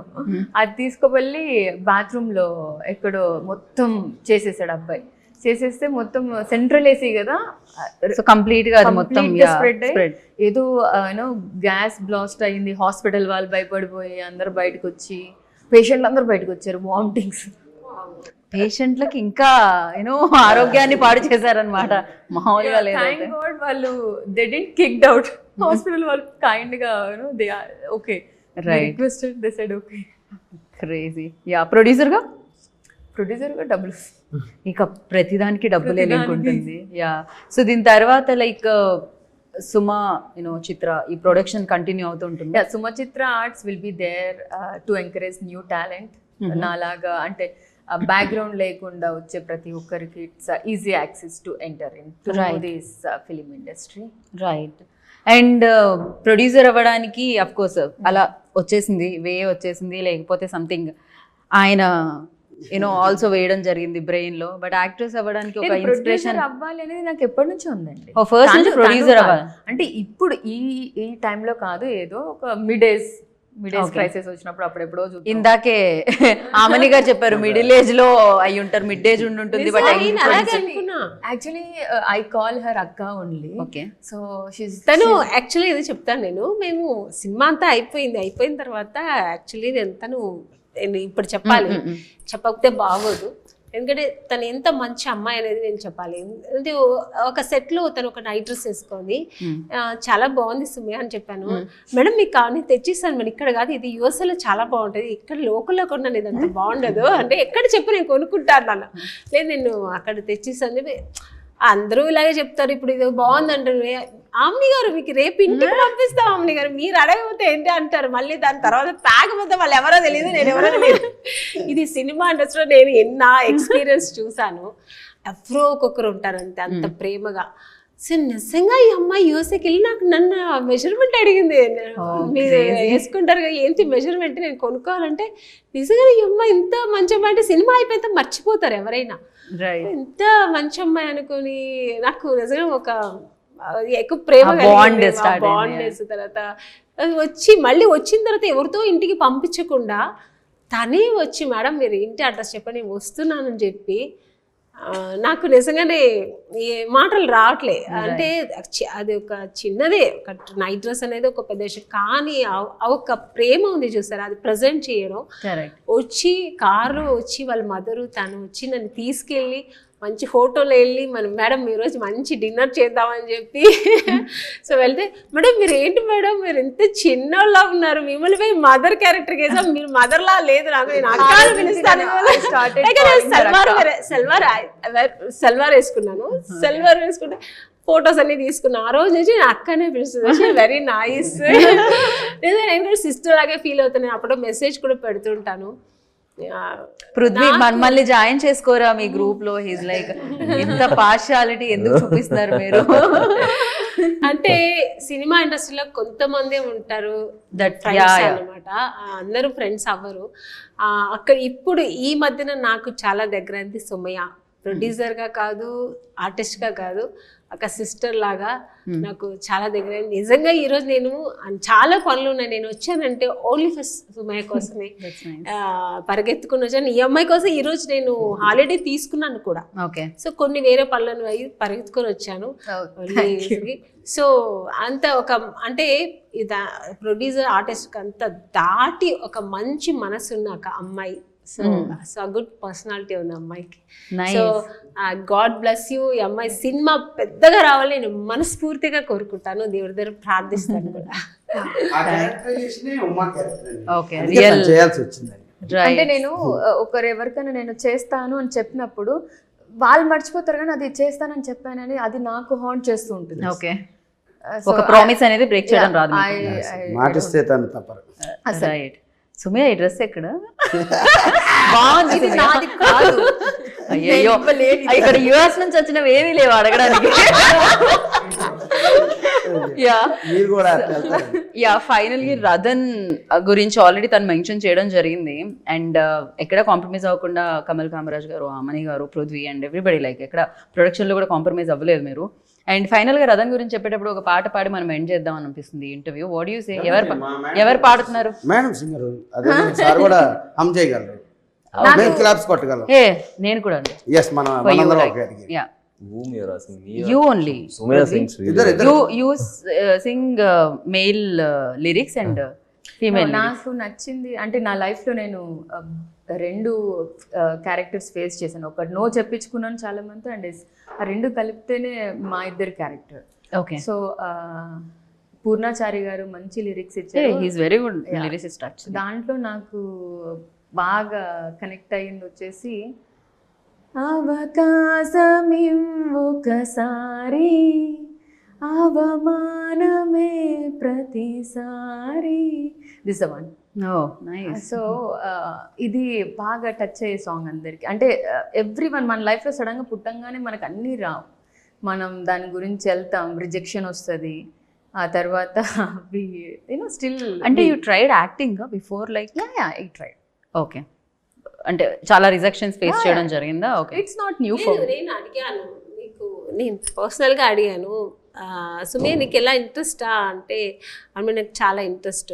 అది తీసుకువెళ్ళి బాత్రూమ్ లో ఎక్కడో మొత్తం చేసేసాడు అబ్బాయి. చేసేస్తే మొత్తం సెంట్రల్ ఏసీ కదా, సో కంప్లీట్ గా అది మొత్తం స్ప్రెడ్ అయ్యి ఏదో యూనో గ్యాస్ బ్లాస్ట్ అయ్యింది. హాస్పిటల్ వాళ్ళు భయపడిపోయి అందరు బయటకు వచ్చి, పేషెంట్లు అందరూ బయటకు వచ్చారు, వామిటింగ్స్. పేషెంట్లకి ఇంకా యూనో ఆరోగ్యాన్ని పాడు చేశారనమాట, మామూలుగా లేదు. థ్యాంక్ గాడ్ వాళ్ళు they didn't kicked out, hospital వాళ్ళు కైండ్ గా you know they are okay, right, requested, they said okay. Crazy. Ya. Producer గా ప్రొడ్యూసర్గా డబ్బులు. ఇక ప్రతిదానికి డబ్బులే లింక్ ఉంటుంది. యా, సో దీని తర్వాత లైక్ సుమా చిత్ర ఈ ప్రొడక్షన్ కంటిన్యూ అవుతుంటుంది. Yeah, Sumachitra Arts will be there to encourage new talent. నాలాగా అంటే బ్యాక్గ్రౌండ్ లేకుండా వచ్చే ప్రతి ఒక్కరికి it's easy access to enter in this film industry. Right. And producer అవ్వడానికి అఫ్ కోర్స్ అలా వచ్చేసింది లేకపోతే సంథింగ్ ఆయన ఆల్సో వేయడం జరిగింది బ్రెయిన్ లో. బట్ యాక్ట్రెస్ అవ్వడానికి ఒక ఇన్స్పిరేషన్ అవ్వాలి అనేది నాకు ఎప్పటి నుంచో ఉందండి. ఫస్ట్ నుంచి ప్రొడ్యూసర్ అవ్వాలి అంటే ఇప్పుడు ఈ టైంలో కాదు, ఏదో ఒక మిడ్ ఏజ్ క్రైసిస్ వచ్చినప్పుడు అప్పుడెప్పుడో ఇందాకే ఆమని గారు చెప్పారు మిడిల్ ఏజ్ లో అయి ఉంటారు, మిడ్ ఏజ్ ఉంటుంది. But actually I call her అక్క ఓన్లీ. ఓకే. సో తను యాక్చువల్లీ ఇది చెప్తాను నేను. మేము సినిమా అంతా అయిపోయిన తర్వాత యాక్చువల్లీ నేను ఇప్పుడు చెప్పకపోతే బాగోదు. ఎందుకంటే తను ఎంత మంచి అమ్మాయి అనేది నేను చెప్పాలి. అంటే ఒక సెట్లో తను ఒక నైట్ డ్రెస్ వేసుకొని చాలా బాగుంది సుమే అని చెప్పాను. మేడం మీకు కానీ తెచ్చిస్తాను మేడం, ఇక్కడ కాదు ఇది యూఎస్ఏలో చాలా బాగుంటుంది, ఇక్కడ లోకల్లో కొన్నాను ఇది అంత బాగుండదు అంటే ఎక్కడ చెప్పు నేను కొనుక్కుంటాను అన్న. లేదు నేను అక్కడ తెచ్చిస్తాను చెప్పి అందరూ ఇలాగే చెప్తారు. ఇప్పుడు ఇది బాగుంది అంటారు. ఆమ్ని గారు మీకు రేపు ఇంటికి పంపిస్తాం ఆమ్ని గారు, మీరు అడగకపోతే ఏంటి అంటారు. మళ్ళీ దాని తర్వాత తాగకపోతే వాళ్ళు ఎవరో తెలియదు, నేను ఎవరో తెలియదు. ఇది సినిమా ఇండస్ట్రీలో నేను ఎన్నో ఎక్స్పీరియన్స్ చూసాను. ఎవరో ఒక్కొక్కరు ఉంటారు అంతే, అంత ప్రేమగా. సో నిజంగా ఈ అమ్మాయి యూఎస్ఏకి వెళ్ళి నన్ను మెజర్మెంట్ అడిగింది. మీరు వేసుకుంటారు కదా ఏంటి మెజర్మెంట్ నేను కొనుక్కోవాలంటే, నిజంగా ఈ అమ్మాయి ఇంత మంచి అమ్మాయి అంటే సినిమా అయిపోయితే మర్చిపోతారు ఎవరైనా. ఎంత మంచి అమ్మాయి అనుకుని నాకు నిజంగా ఒక ఎక్కువ ప్రేమ బాండ్. తర్వాత మళ్ళీ వచ్చిన తర్వాత ఎవరితో ఇంటికి పంపించకుండా తనే వచ్చి మేడం మీరు ఇంటి అడ్రస్ చెప్పండి నేను వస్తున్నానని చెప్పి నాకు నిజంగానే మాటలు రావట్లే. అంటే అది ఒక చిన్నదే, ఒక నైట్ డ్రెస్ అనేది ఒక పెద్ద విషయం, కానీ ఒక ప్రేమ ఉంది చూసారా, అది ప్రజెంట్ చేయడం. వచ్చి కారులో వచ్చి వాళ్ళ మదరు తను వచ్చి నన్ను తీసుకెళ్ళి మంచి ఫోటోలు వెళ్ళి మేడం ఈరోజు మంచి డిన్నర్ చేద్దామని చెప్పి సో వెళ్తే మేడం మీరు ఏంటి మేడం మీరు ఇంత చిన్నలా ఉన్నారు, మిమ్మల్ని పోయి మదర్ క్యారెక్టర్కి వేసాం, మీరు మదర్లా లేదు నాకు, నేను అక్క పిలుస్తాను. సల్వార్ వేసుకున్నాను, సల్వార్ వేసుకుంటే ఫొటోస్ అన్ని తీసుకున్నా. ఆ రోజు నుంచి నేను అక్కనే పిలుస్తుంది, వెరీ నైస్. నేను కూడా సిస్టర్ లాగే ఫీల్ అవుతాను. అప్పుడు మెసేజ్ కూడా పెడుతుంటాను. పృథ్వీ మళ్ళీ జాయిన్ చేసుకోరా మీ గ్రూప్ లో? హీస్ లైక్ ఇంత పార్షియాలిటీ ఎందుకు చూపిస్తున్నారు మీరు? అంటే సినిమా ఇండస్ట్రీలో కొంతమంది ఉంటారు అన్నమాట, అందరూ ఫ్రెండ్స్ అవ్వరు. అక్కడ ఇప్పుడు ఈ మధ్యన నాకు చాలా దగ్గర అయింది సుమయ్య. ప్రొడ్యూసర్గా కాదు, ఆర్టిస్ట్గా కాదు, ఒక సిస్టర్ లాగా నాకు చాలా దగ్గర. నిజంగా ఈరోజు నేను చాలా పనులు ఉన్నాయి, నేను వచ్చానంటే ఓన్లీ ఫస్ట్ సుమయ్య కోసమే పరిగెత్తుకుని వచ్చాను. ఈ అమ్మాయి కోసం ఈరోజు నేను హాలిడే తీసుకున్నాను కూడా. సో కొన్ని వేరే పనులను అయ్యి పరిగెత్తుకొని వచ్చాను. సో అంత ఒక అంటే ప్రొడ్యూసర్ ఆర్టిస్ట్ అంత దాటి ఒక మంచి మనసున్న ఒక అమ్మాయి. సో గుడ్ పర్సనాలిటీ ఉంది అమ్మాయికి. So God bless you. ఈ అమ్మాయి సినిమా పెద్దగా రావాలి నేను మనస్ఫూర్తిగా కోరుకుంటాను, దేవుడి దగ్గర ప్రార్థిస్తాను కూడా. అంటే నేను ఎవరికైనా నేను చేస్తాను అని చెప్పినప్పుడు వాళ్ళు మర్చిపోతారు, కానీ అది చేస్తానని చెప్పానని అది నాకు హాంట్ చేస్తూ ఉంటుంది. ఓకే, ఒక ప్రామిస్ అనేది బ్రేక్ చేయడం రాదు. మాటిస్తే తను తప్పరు. రైట్. సుమయ్య ఈ డ్రెస్ ఎక్కడ బాగుంది? నాది కాదు. అయ్యో, ఇక్కడ యుఎస్ నుంచి వచ్చినవి ఏమీ లేవు అడగడానికి. యా, ఫైనల్గా రతన్ గురించి ఆల్రెడీ తను మెన్షన్ చేయడం జరిగింది. అండ్ ఎక్కడ కాంప్రమైజ్ అవ్వకుండా కమల్ కామరాజ్ గారు, అమని గారు, పృథ్వీ అండ్ ఎవ్రీబడి లైక్ ఎక్కడ ప్రొడక్షన్లో కూడా కాంప్రమైజ్ అవ్వలేదు మీరు. అండ్ ఫైనల్ గా రతన్ గురించి చెప్పేటప్పుడు ఒక పాట పాడి మనం ఎండ్ చేద్దాం అనిపిస్తుంది ఇంటర్వ్యూ. What you say? ఎవరు పాడుతున్నారు? మేడం సింగర్, అదే సార్ కూడా హమ్ చేయగలరు, మేము క్లాప్స్ కొట్టగలం. ఏ నేను కూడా అండి. yes మనమందరం ఒకే category. Yeah, whom you are asking? Me you only. Sumaya sings really. You sing male lyrics and female lyrics. నాకు నచ్చింది అంటే నా లైఫ్ లో నేను రెండు క్యారెక్టర్స్ ఫేస్ చేశాను. ఒకటి నో చెప్పించుకున్నాను చాలా మంది, అండ్ ఆ రెండు కలిపితేనే మా ఇద్దరు క్యారెక్టర్. ఓకే. సో పూర్ణాచారి గారు మంచి లిరిక్స్ ఇచ్చారు. He is very good lyricist. దాంట్లో నాకు బాగా కనెక్ట్ అయ్యింది వచ్చేసి అవకాశమివ్వొకసారి అవమానమే ప్రతిసారి this one. Oh nice. So ఇది బాగా టచ్ అయ్యే సాంగ్ అందరికి. అంటే ఎవ్రీ వన్ మన లైఫ్లో సడన్గా పుట్టంగానే మనకు అన్నీ రావు, మనం దాని గురించి వెళ్తాం, రిజెక్షన్ వస్తుంది, ఆ తర్వాత స్టిల్ అంటే you tried acting before like? I try. Okay, అంటే చాలా రిజెక్షన్స్ ఫేస్ చేయడం జరిగిందా? Okay, it's not new for me. నేను అడిగాను నీకు, నేను పర్సనల్గా అడిగాను, సుమే నీకు ఎలా ఇంట్రెస్టా అంటే నాకు చాలా ఇంట్రెస్ట్,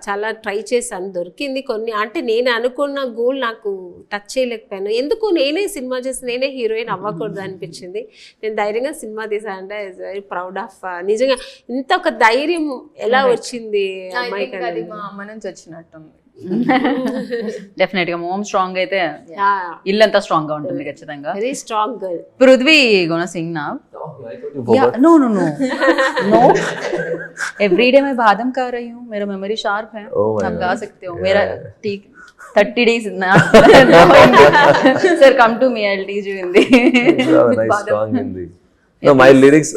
చాలా ట్రై చేశాను, దొరికింది కొన్ని, అంటే నేను అనుకున్న గోల్ నాకు టచ్ చేయలేకపోయాను, ఎందుకు నేనే సినిమా చేసి నేనే హీరోయిన్ అవ్వకూడదు అనిపించింది. నేను ధైర్యంగా సినిమా తీసానంటే ఐఎమ్ వెరీ ప్రౌడ్ ఆఫ్. నిజంగా ఇంత ఒక ధైర్యం ఎలా వచ్చింది అమ్మాయికి? అది మా అమ్మ నుంచి వచ్చినట్టుంది. డెఫినెట్ గా మోమ్ స్ట్రాంగ్ అయితే ఇల్లు అంతా స్ట్రాంగ్ గా ఉంటుంది ఖచ్చితంగా. Very strong girl. Prithvi gonna sing నా? No no no no, every day मैं बादाम खा रही हूँ, मेरा मेमोरी शार्प है, आप गा सकते हो. मेरा ठीक 30 days sir come to me, I'll teach you Hindi. Nice strong Hindi. No, my lyrics,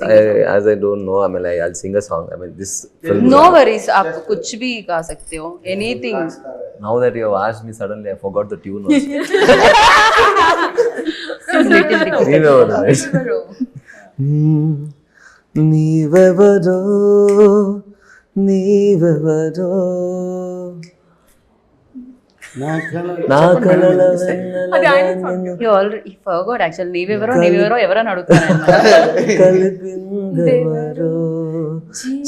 as I don't know, I mean, I'll sing a song. I mean, this film. No worries, आप कुछ भी गा सकते हो, anything. Now that you have asked me, suddenly I forgot the tune. Also. నీవెవరో నీవెవరో నా కలల You already forgot actually. నీవెవరో ఎవరని అడుగుతాను. కలిపిందెవరో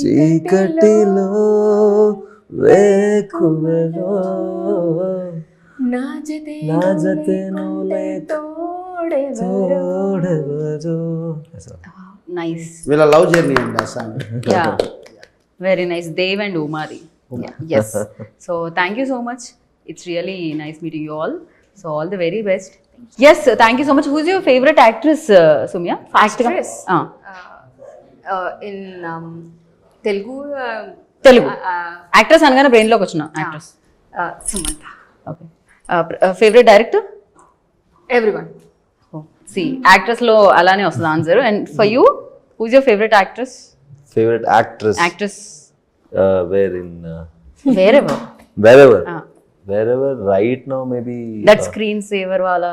చీకటిలో వేకువలో నా జతే నూలే తోడెవరో. Nice. వీళ్ళ లవ్ జర్నీ అండి ఆ song. Yeah, very nice. Dev and Umari. Yes. So thank you so much. It's really nice meeting you all. So all the very best. Yes, thank you so much. Who's your favorite actress, Sumya? Actress? In Telugu. తెలుగు actress అనగానే brain లోకి వచ్చిన actress Samantha. Okay. Favourite director? Everyone. సి actress లో అలానే వస్తుంది answer. And for you, who's your favourite actress? Favorite actress? Actress Where in? Wherever. Wherever right now maybe. That screen saver వాళ్ళ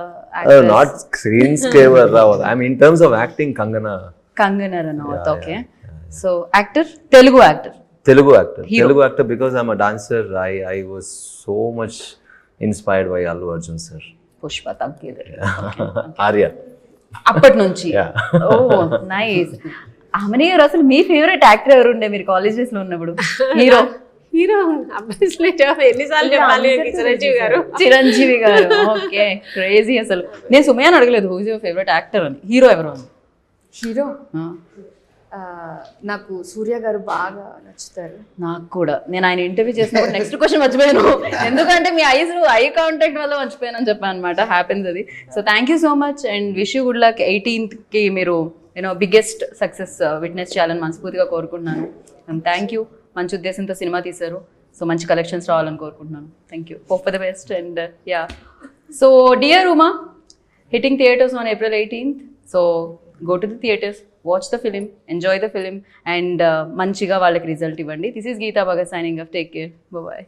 Not screensaver. I mean in terms of acting, Kangana. Kangana Ranaut. Okay. So actor, Telugu actor? Telugu actor. Hero. Telugu actor because I'm a dancer. I was so much inspired by Allu Arjun sir. Pushpa తగ్గేది Arya. అప్పటి నుంచి. Yeah. ఓ nice. ఆమెనే అసలు మీ favourite actor ఎవరు ఉండే మీరు college days లో ఉన్నప్పుడు? హీరో? హీరో ఎన్నిసార్లు చెప్పాలి? చిరంజీవి గారు. చిరంజీవి గారు. Okay, crazy. అసలు నేను సుమయాని అడగలేదు హూజ్ యువర్ ఫేవరెట్ యాక్టర్ అని. హీరో ఎవరు అని? హీరో నాకు సూర్య గారు బాగా నచ్చుతారు. నాకు కూడా. నేను ఆయన ఇంటర్వ్యూ చేసినప్పుడు నెక్స్ట్ క్వశ్చన్ మర్చిపోయాను, ఎందుకంటే మీ ఐ కాంటాక్ట్ వల్ల మర్చిపోయాను అని చెప్పాను అనమాట. హ్యాపెన్స్ అది. So thank you so much and wish you good luck. 18th మీరు బిగ్గెస్ట్ సక్సెస్ విట్నెస్ చేయాలని మనస్ఫూర్తిగా కోరుకుంటున్నాను. And thank you. మంచి ఉద్దేశంతో సినిమా తీశారు, సో మంచి కలెక్షన్స్ రావాలని కోరుకుంటున్నాను. Thank you. Hope for the best. And yeah, so dear Uma, hitting theatres on April 18th. So go to the theatres, watch the film, enjoy the film, and manchiga vallaki result ivandi. This is Geeta Bhagat signing off. Take care. Bye bye.